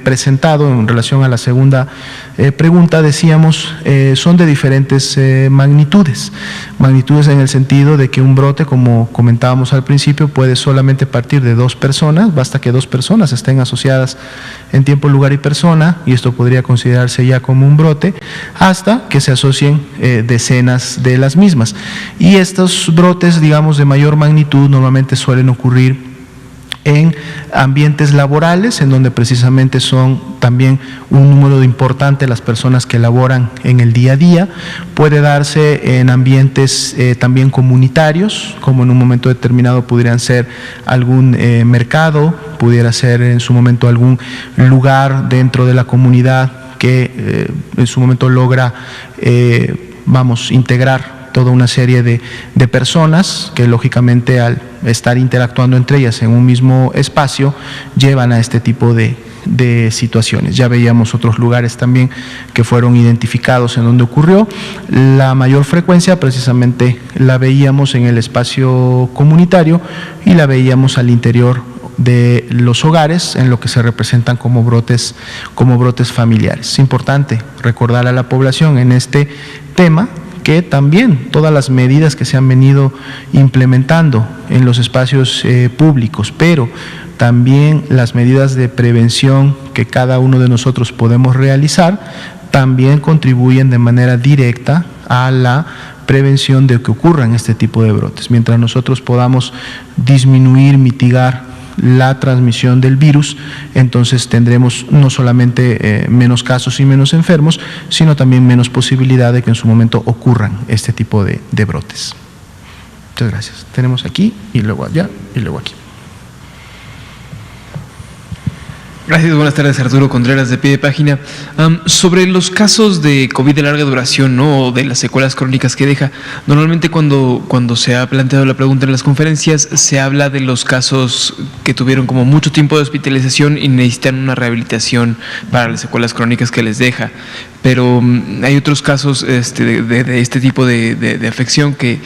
presentado en relación a la segunda pregunta, decíamos, son de diferentes magnitudes en el sentido de que un brote, como comentábamos al principio, puede solamente partir de 2 personas, basta que 2 personas estén asociadas en tiempo, lugar y persona, y esto podría considerarse ya como un brote, hasta que se asocien decenas de las mismas. Y estos brotes, digamos, de mayor magnitud normalmente suelen ocurrir en ambientes laborales, en donde precisamente son también un número importante las personas que laboran en el día a día. Puede darse en ambientes también comunitarios, como en un momento determinado pudieran ser algún mercado, pudiera ser en su momento algún lugar dentro de la comunidad que en su momento logra, integrar toda una serie de personas que lógicamente, al estar interactuando entre ellas en un mismo espacio, llevan a este tipo de situaciones. Ya veíamos otros lugares también que fueron identificados en donde ocurrió. La mayor frecuencia precisamente la veíamos en el espacio comunitario y la veíamos al interior de los hogares, en lo que se representan como brotes familiares. Es importante recordar a la población en este tema que también todas las medidas que se han venido implementando en los espacios públicos, pero también las medidas de prevención que cada uno de nosotros podemos realizar, también contribuyen de manera directa a la prevención de que ocurran este tipo de brotes. Mientras nosotros podamos disminuir, mitigar la transmisión del virus, entonces tendremos no solamente menos casos y menos enfermos, sino también menos posibilidad de que en su momento ocurran este tipo de brotes. Muchas gracias. Tenemos aquí y luego allá y luego aquí. Gracias, buenas tardes. Arturo Contreras, de Pie de Página. Sobre los casos de COVID de larga duración, ¿no?, o de las secuelas crónicas que deja, normalmente cuando se ha planteado la pregunta en las conferencias, se habla de los casos que tuvieron como mucho tiempo de hospitalización y necesitan una rehabilitación para las secuelas crónicas que les deja. Pero hay otros casos de este tipo de afección que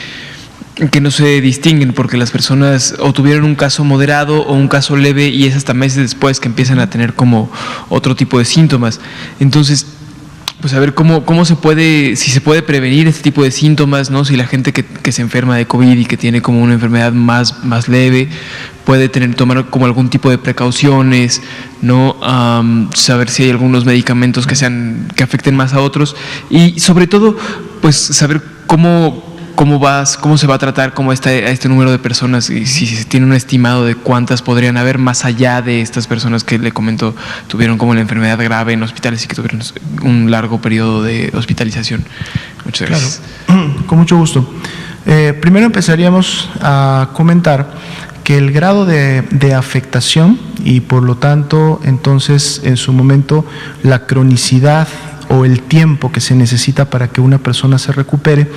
no se distinguen, porque las personas o tuvieron un caso moderado o un caso leve, y es hasta meses después que empiezan a tener como otro tipo de síntomas. Entonces, pues a ver cómo se puede, si se puede prevenir este tipo de síntomas, ¿no? Si la gente que se enferma de COVID y que tiene como una enfermedad más leve puede tomar como algún tipo de precauciones, ¿no? Saber si hay algunos medicamentos que afecten más a otros, y sobre todo, pues saber cómo se va a tratar como a este número de personas, y si se tiene un estimado de cuántas podrían haber más allá de estas personas que le comento tuvieron como la enfermedad grave en hospitales y que tuvieron un largo periodo de hospitalización. Muchas gracias. Claro. Con mucho gusto. Primero empezaríamos a comentar que el grado de afectación y por lo tanto entonces en su momento la cronicidad o el tiempo que se necesita para que una persona se recupere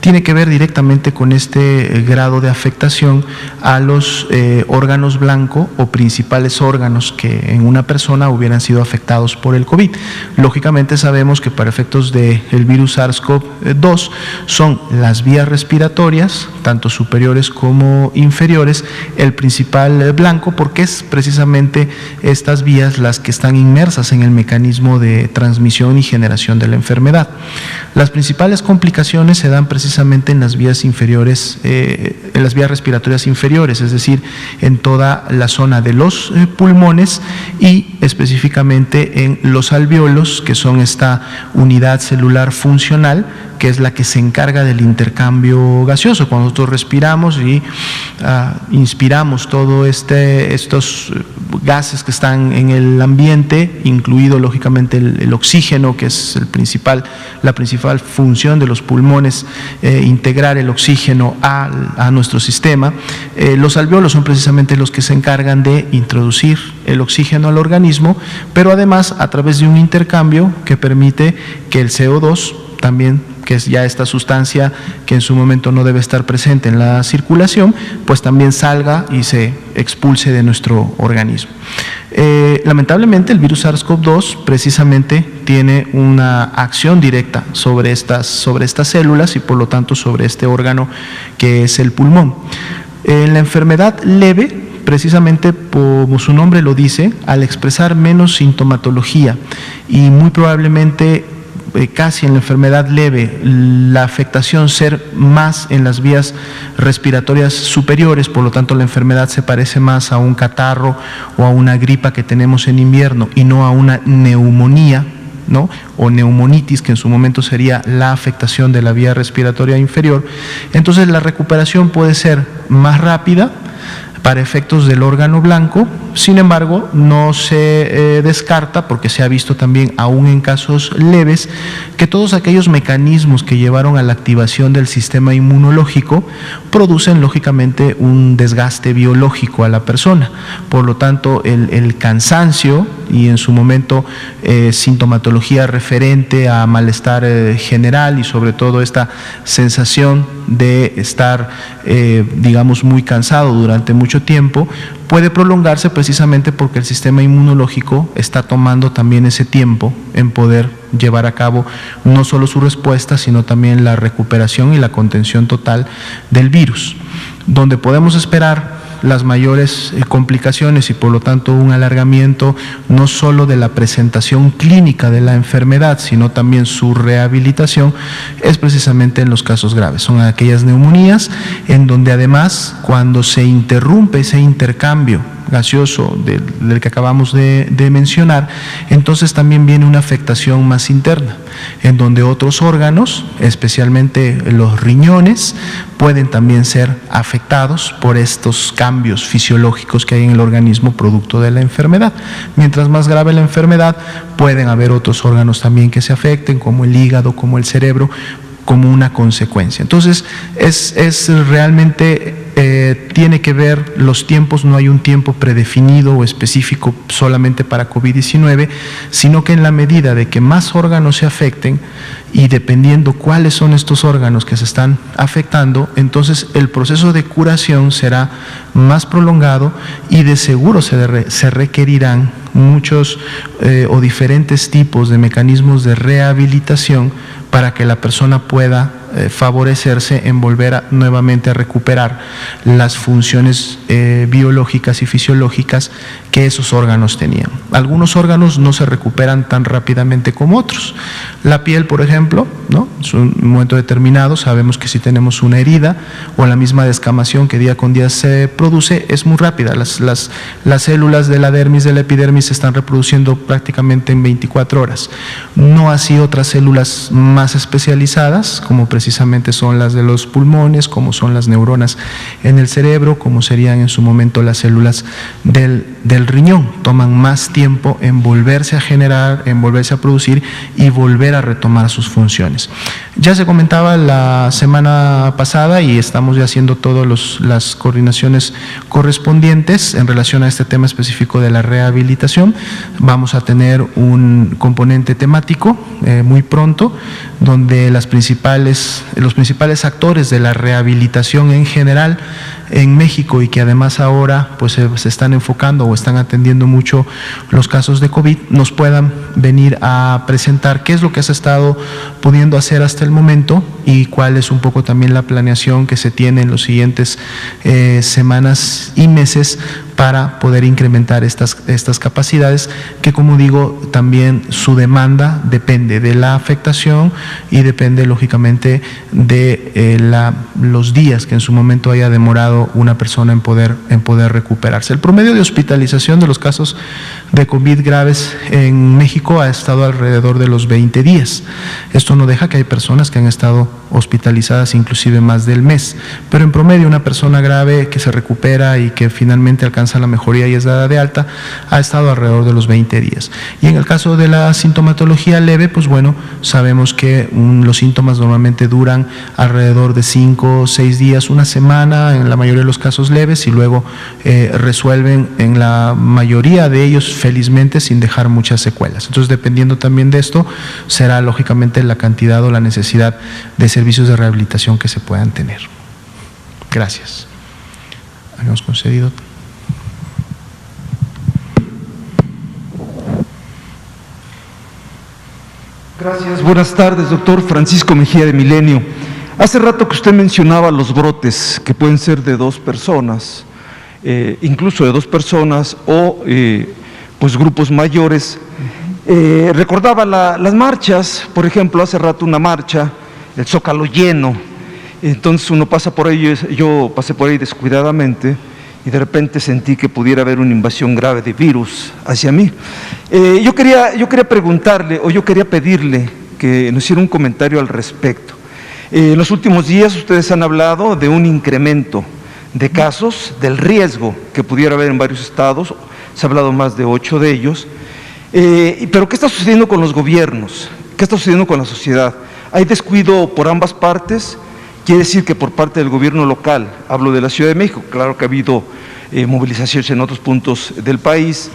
tiene que ver directamente con este grado de afectación a los órganos blanco o principales órganos que en una persona hubieran sido afectados por el COVID. Lógicamente sabemos que para efectos del virus SARS-CoV-2 son las vías respiratorias, tanto superiores como inferiores, el principal blanco, porque es precisamente estas vías las que están inmersas en el mecanismo de transmisión y generación de la enfermedad. Las principales complicaciones se dan precisamente en las vías inferiores, en las vías respiratorias inferiores, es decir, en toda la zona de los pulmones y específicamente en los alvéolos, que son esta unidad celular funcional que es la que se encarga del intercambio gaseoso. Cuando nosotros respiramos y inspiramos todos estos gases que están en el ambiente, incluido lógicamente el oxígeno, que es la principal función de los pulmones, integrar el oxígeno a nuestro sistema. Los alvéolos son precisamente los que se encargan de introducir el oxígeno al organismo, pero además a través de un intercambio que permite que el CO2 también, que es ya esta sustancia que en su momento no debe estar presente en la circulación, pues también salga y se expulse de nuestro organismo. Lamentablemente el virus SARS-CoV-2 precisamente tiene una acción directa sobre estas células y por lo tanto sobre este órgano que es el pulmón. En la enfermedad leve, precisamente como su nombre lo dice, al expresar menos sintomatología y muy probablemente casi en la enfermedad leve, la afectación ser más en las vías respiratorias superiores, por lo tanto la enfermedad se parece más a un catarro o a una gripa que tenemos en invierno y no a una neumonía, ¿no? O neumonitis, que en su momento sería la afectación de la vía respiratoria inferior. Entonces la recuperación puede ser más rápida para efectos del órgano blanco. Sin embargo, no se descarta, porque se ha visto también aún en casos leves, que todos aquellos mecanismos que llevaron a la activación del sistema inmunológico producen lógicamente un desgaste biológico a la persona. Por lo tanto, el cansancio y en su momento sintomatología referente a malestar general y sobre todo esta sensación de estar, digamos, muy cansado durante mucho tiempo, puede prolongarse precisamente porque el sistema inmunológico está tomando también ese tiempo en poder llevar a cabo no solo su respuesta, sino también la recuperación y la contención total del virus. Donde podemos esperar las mayores complicaciones y por lo tanto un alargamiento no solo de la presentación clínica de la enfermedad, sino también su rehabilitación, es precisamente en los casos graves. Son aquellas neumonías en donde además, cuando se interrumpe ese intercambio gaseoso del que acabamos de mencionar, entonces también viene una afectación más interna, en donde otros órganos, especialmente los riñones, pueden también ser afectados por estos cambios fisiológicos que hay en el organismo producto de la enfermedad. Mientras más grave la enfermedad, pueden haber otros órganos también que se afecten, como el hígado, como el cerebro, como una consecuencia. Entonces, es realmente tiene que ver los tiempos, no hay un tiempo predefinido o específico solamente para COVID-19, sino que en la medida de que más órganos se afecten y dependiendo cuáles son estos órganos que se están afectando, entonces el proceso de curación será más prolongado y de seguro se requerirán muchos o diferentes tipos de mecanismos de rehabilitación para que la persona pueda favorecerse en volver nuevamente a recuperar las funciones biológicas y fisiológicas que esos órganos tenían. Algunos órganos no se recuperan tan rápidamente como otros. La piel, por ejemplo, ¿no? En un momento determinado sabemos que si tenemos una herida o la misma descamación que día con día se produce, es muy rápida. Las células de la dermis, de la epidermis se están reproduciendo prácticamente en 24 horas. No así otras células más especializadas, como precisamente son las de los pulmones, como son las neuronas en el cerebro, como serían en su momento las células del riñón. Toman más tiempo en volverse a generar, en volverse a producir y volver a retomar sus funciones. Ya se comentaba la semana pasada y estamos ya haciendo todas las coordinaciones correspondientes en relación a este tema específico de la rehabilitación. Vamos a tener un componente temático muy pronto, donde los principales actores de la rehabilitación en general en México, y que además ahora pues se están enfocando o están atendiendo mucho los casos de COVID, nos puedan venir a presentar qué es lo que se ha estado pudiendo hacer hasta el momento y cuál es un poco también la planeación que se tiene en los siguientes semanas y meses para poder incrementar estas capacidades, que como digo, también su demanda depende de la afectación y depende lógicamente de los días que en su momento haya demorado una persona en poder recuperarse. El promedio de hospitalización de los casos de COVID graves en México ha estado alrededor de los 20 días. Esto no deja que hay personas que han estado hospitalizadas inclusive más del mes, pero en promedio una persona grave que se recupera y que finalmente alcanza la mejoría y es dada de alta ha estado alrededor de los 20 días. Y en el caso de la sintomatología leve, pues bueno, sabemos que los síntomas normalmente duran alrededor de 5 o 6 días, una semana en la mayoría de los casos leves, y luego resuelven en la mayoría de ellos felizmente sin dejar muchas secuelas. Entonces, dependiendo también de esto, será lógicamente la cantidad o la necesidad de servicios de rehabilitación que se puedan tener. Gracias. Habíamos concedido. Gracias. Buenas tardes, doctor Francisco Mejía de Milenio. Hace rato que usted mencionaba los brotes que pueden ser de 2 personas, incluso de 2 personas o pues grupos mayores. Recordaba las marchas, por ejemplo, hace rato una marcha, el Zócalo lleno, entonces uno pasa por ahí, yo pasé por ahí descuidadamente y de repente sentí que pudiera haber una invasión grave de virus hacia mí. Yo quería preguntarle, o yo quería pedirle que nos hiciera un comentario al respecto. En los últimos días ustedes han hablado de un incremento de casos, del riesgo que pudiera haber en varios estados, se ha hablado más de 8 de ellos, pero ¿qué está sucediendo con los gobiernos? ¿Qué está sucediendo con la sociedad? ¿Hay descuido por ambas partes? Quiere decir que por parte del gobierno local, hablo de la Ciudad de México, claro que ha habido movilizaciones en otros puntos del país,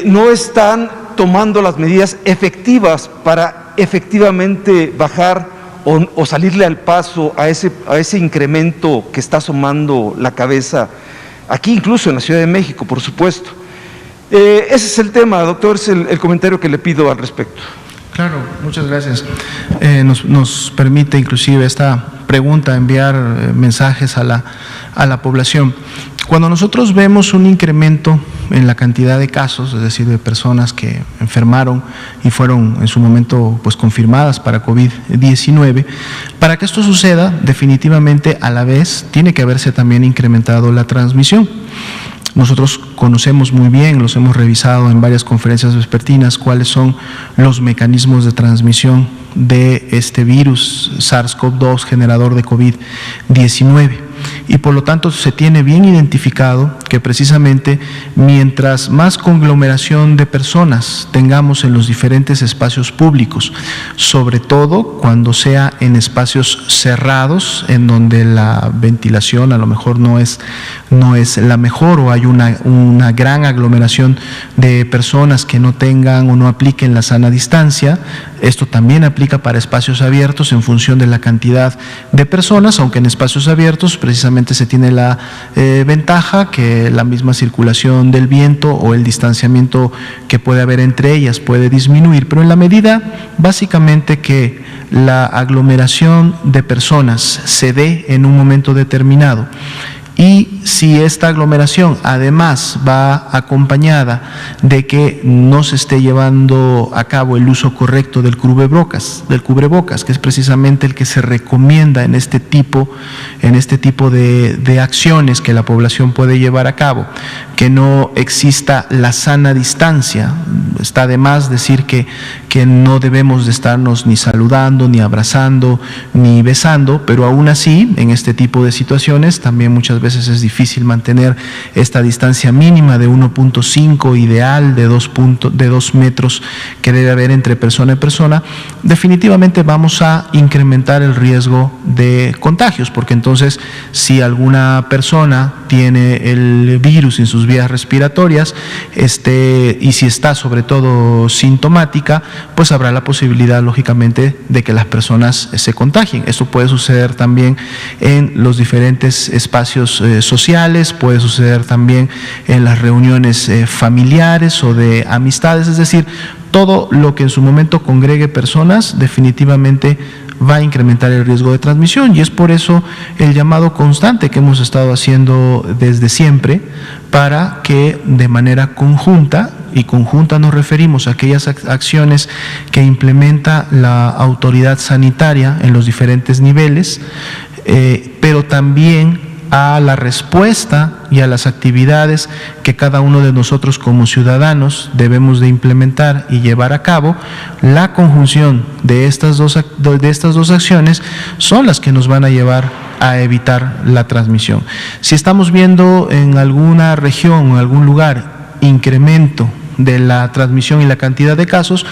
no están tomando las medidas efectivas para efectivamente bajar o salirle al paso a ese incremento que está asomando la cabeza, aquí incluso en la Ciudad de México, por supuesto. Ese es el tema, doctor, es el comentario que le pido al respecto. Claro, muchas gracias. Nos permite inclusive esta pregunta enviar mensajes a la población. Cuando nosotros vemos un incremento en la cantidad de casos, es decir, de personas que enfermaron y fueron en su momento pues confirmadas para COVID-19, para que esto suceda, definitivamente a la vez tiene que haberse también incrementado la transmisión. Nosotros conocemos muy bien, los hemos revisado en varias conferencias vespertinas, cuáles son los mecanismos de transmisión de este virus SARS-CoV-2 generador de COVID-19. Y por lo tanto se tiene bien identificado que precisamente mientras más conglomeración de personas tengamos en los diferentes espacios públicos, sobre todo cuando sea en espacios cerrados, en donde la ventilación a lo mejor no es la mejor, o hay una gran aglomeración de personas que no tengan o no apliquen la sana distancia. Esto también aplica para espacios abiertos en función de la cantidad de personas, aunque en espacios abiertos precisamente se tiene la ventaja que la misma circulación del viento o el distanciamiento que puede haber entre ellas puede disminuir, pero en la medida básicamente que la aglomeración de personas se dé en un momento determinado, y si esta aglomeración además va acompañada de que no se esté llevando a cabo el uso correcto del cubrebocas, que es precisamente el que se recomienda en este tipo de acciones que la población puede llevar a cabo, que no exista la sana distancia. Está de más decir que que no debemos de estarnos ni saludando, ni abrazando, ni besando, pero aún así, en este tipo de situaciones, también muchas veces es difícil mantener esta distancia mínima de 1.5, ideal de 2 metros que debe haber entre persona y persona. Definitivamente vamos a incrementar el riesgo de contagios, porque entonces si alguna persona tiene el virus en sus vías respiratorias y si está sobre todo sintomática, pues habrá la posibilidad lógicamente de que las personas se contagien. Esto puede suceder también en los diferentes espacios sociales, puede suceder también en las reuniones familiares o de amistades, es decir, todo lo que en su momento congregue personas definitivamente va a incrementar el riesgo de transmisión, y es por eso el llamado constante que hemos estado haciendo desde siempre para que de manera conjunta, y conjunta nos referimos a aquellas acciones que implementa la autoridad sanitaria en los diferentes niveles, pero también a la respuesta y a las actividades que cada uno de nosotros como ciudadanos debemos de implementar y llevar a cabo. La conjunción de estas dos acciones son las que nos van a llevar a evitar la transmisión. Si estamos viendo en alguna región o en algún lugar incremento de la transmisión y la cantidad de casos,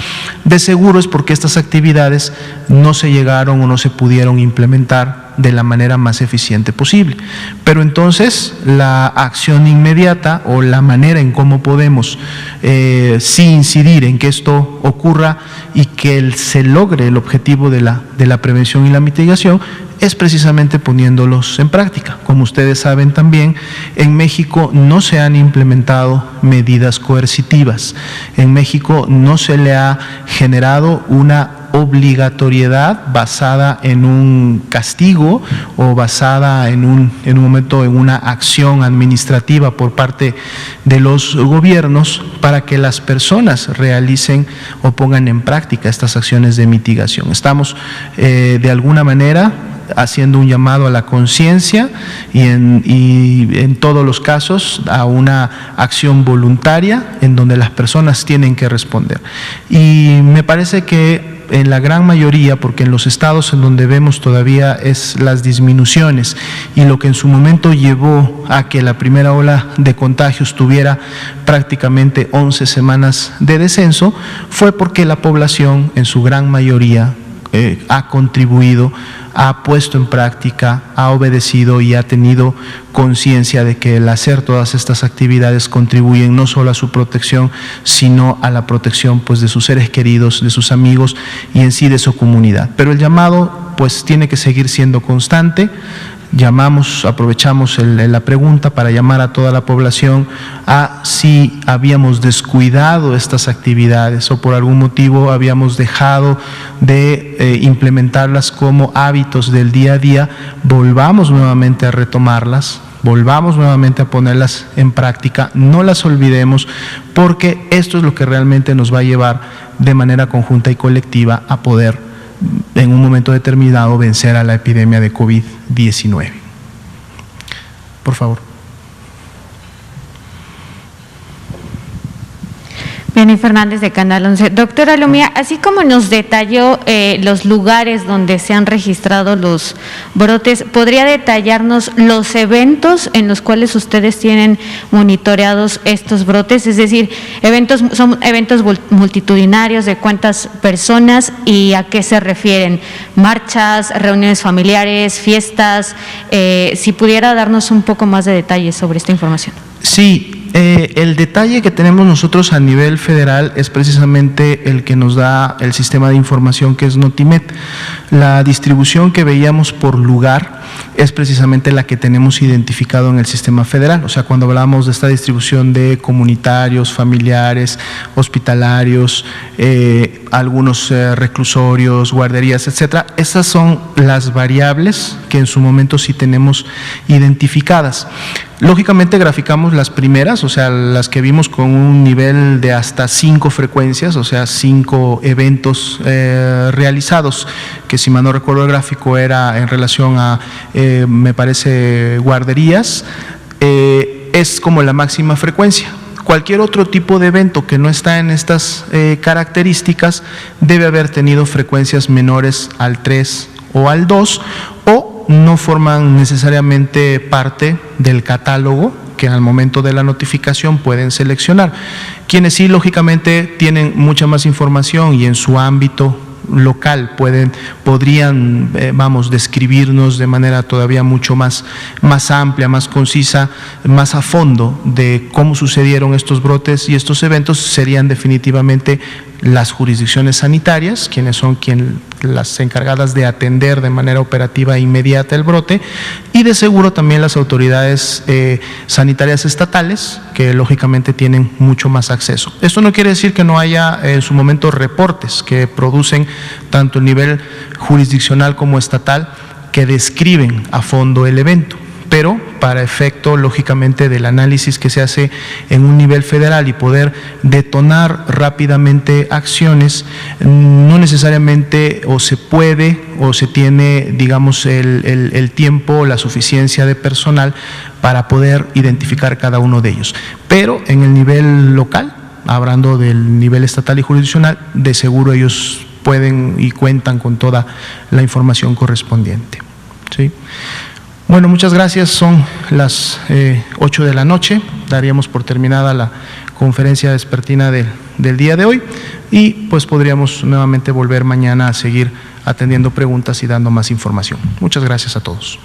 de seguro es porque estas actividades no se llegaron o no se pudieron implementar de la manera más eficiente posible. Pero entonces la acción inmediata o la manera en cómo podemos sí incidir en que esto ocurra y que se logre el objetivo de la prevención y la mitigación es precisamente poniéndolos en práctica. Como ustedes saben también, en México no se han implementado medidas coercitivas. En México no se le ha generado una obligatoriedad basada en un castigo o basada en un momento en una acción administrativa por parte de los gobiernos para que las personas realicen o pongan en práctica estas acciones de mitigación. Estamos de alguna manera haciendo un llamado a la conciencia y en todos los casos a una acción voluntaria en donde las personas tienen que responder. Y me parece que en la gran mayoría, porque en los estados en donde vemos todavía es las disminuciones y lo que en su momento llevó a que la primera ola de contagios tuviera prácticamente 11 semanas de descenso, fue porque la población en su gran mayoría ha contribuido, ha puesto en práctica, ha obedecido y ha tenido conciencia de que el hacer todas estas actividades contribuyen no solo a su protección, sino a la protección pues de sus seres queridos, de sus amigos y en sí de su comunidad. Pero el llamado pues tiene que seguir siendo constante. Aprovechamos la pregunta para llamar a toda la población a si habíamos descuidado estas actividades o por algún motivo habíamos dejado de implementarlas como hábitos del día a día, volvamos nuevamente a retomarlas, volvamos nuevamente a ponerlas en práctica, no las olvidemos, porque esto es lo que realmente nos va a llevar de manera conjunta y colectiva a poder en un momento determinado vencer a la epidemia de COVID-19. Por favor. Vianney Fernández de Canal 11. Doctora Lumía, así como nos detalló los lugares donde se han registrado los brotes, ¿podría detallarnos los eventos en los cuales ustedes tienen monitoreados estos brotes? Es decir, ¿son eventos multitudinarios de cuántas personas y a qué se refieren? ¿Marchas, reuniones familiares, fiestas? Si pudiera darnos un poco más de detalles sobre esta información. Sí. El detalle que tenemos nosotros a nivel federal es precisamente el que nos da el sistema de información que es Notimed. La distribución que veíamos por lugar es precisamente la que tenemos identificado en el sistema federal. O sea, cuando hablamos de esta distribución de comunitarios, familiares, hospitalarios, algunos reclusorios, guarderías, etcétera, esas son las variables que en su momento sí tenemos identificadas. Lógicamente graficamos las primeras, o sea, las que vimos con un nivel de hasta 5 frecuencias, o sea, 5 eventos realizados, que si mal no recuerdo el gráfico era en relación a, me parece, guarderías, es como la máxima frecuencia. Cualquier otro tipo de evento que no está en estas características debe haber tenido frecuencias menores al 3 o al 2 o no forman necesariamente parte del catálogo que al momento de la notificación pueden seleccionar. Quienes sí, lógicamente, tienen mucha más información y en su ámbito local podrían describirnos de manera todavía mucho más amplia, más concisa, más a fondo de cómo sucedieron estos brotes y estos eventos, serían definitivamente las jurisdicciones sanitarias, quienes son las encargadas de atender de manera operativa e inmediata el brote, y de seguro también las autoridades sanitarias estatales, que lógicamente tienen mucho más acceso. Esto no quiere decir que no haya en su momento reportes que producen tanto el nivel jurisdiccional como estatal que describen a fondo el evento, pero para efecto, lógicamente, del análisis que se hace en un nivel federal y poder detonar rápidamente acciones, no necesariamente o se puede o se tiene, digamos, el tiempo, la suficiencia de personal para poder identificar cada uno de ellos. Pero en el nivel local, hablando del nivel estatal y jurisdiccional, de seguro ellos pueden y cuentan con toda la información correspondiente. ¿Sí? Bueno, muchas gracias. Son las 8 de la noche. Daríamos por terminada la conferencia vespertina del día de hoy y pues podríamos nuevamente volver mañana a seguir atendiendo preguntas y dando más información. Muchas gracias a todos.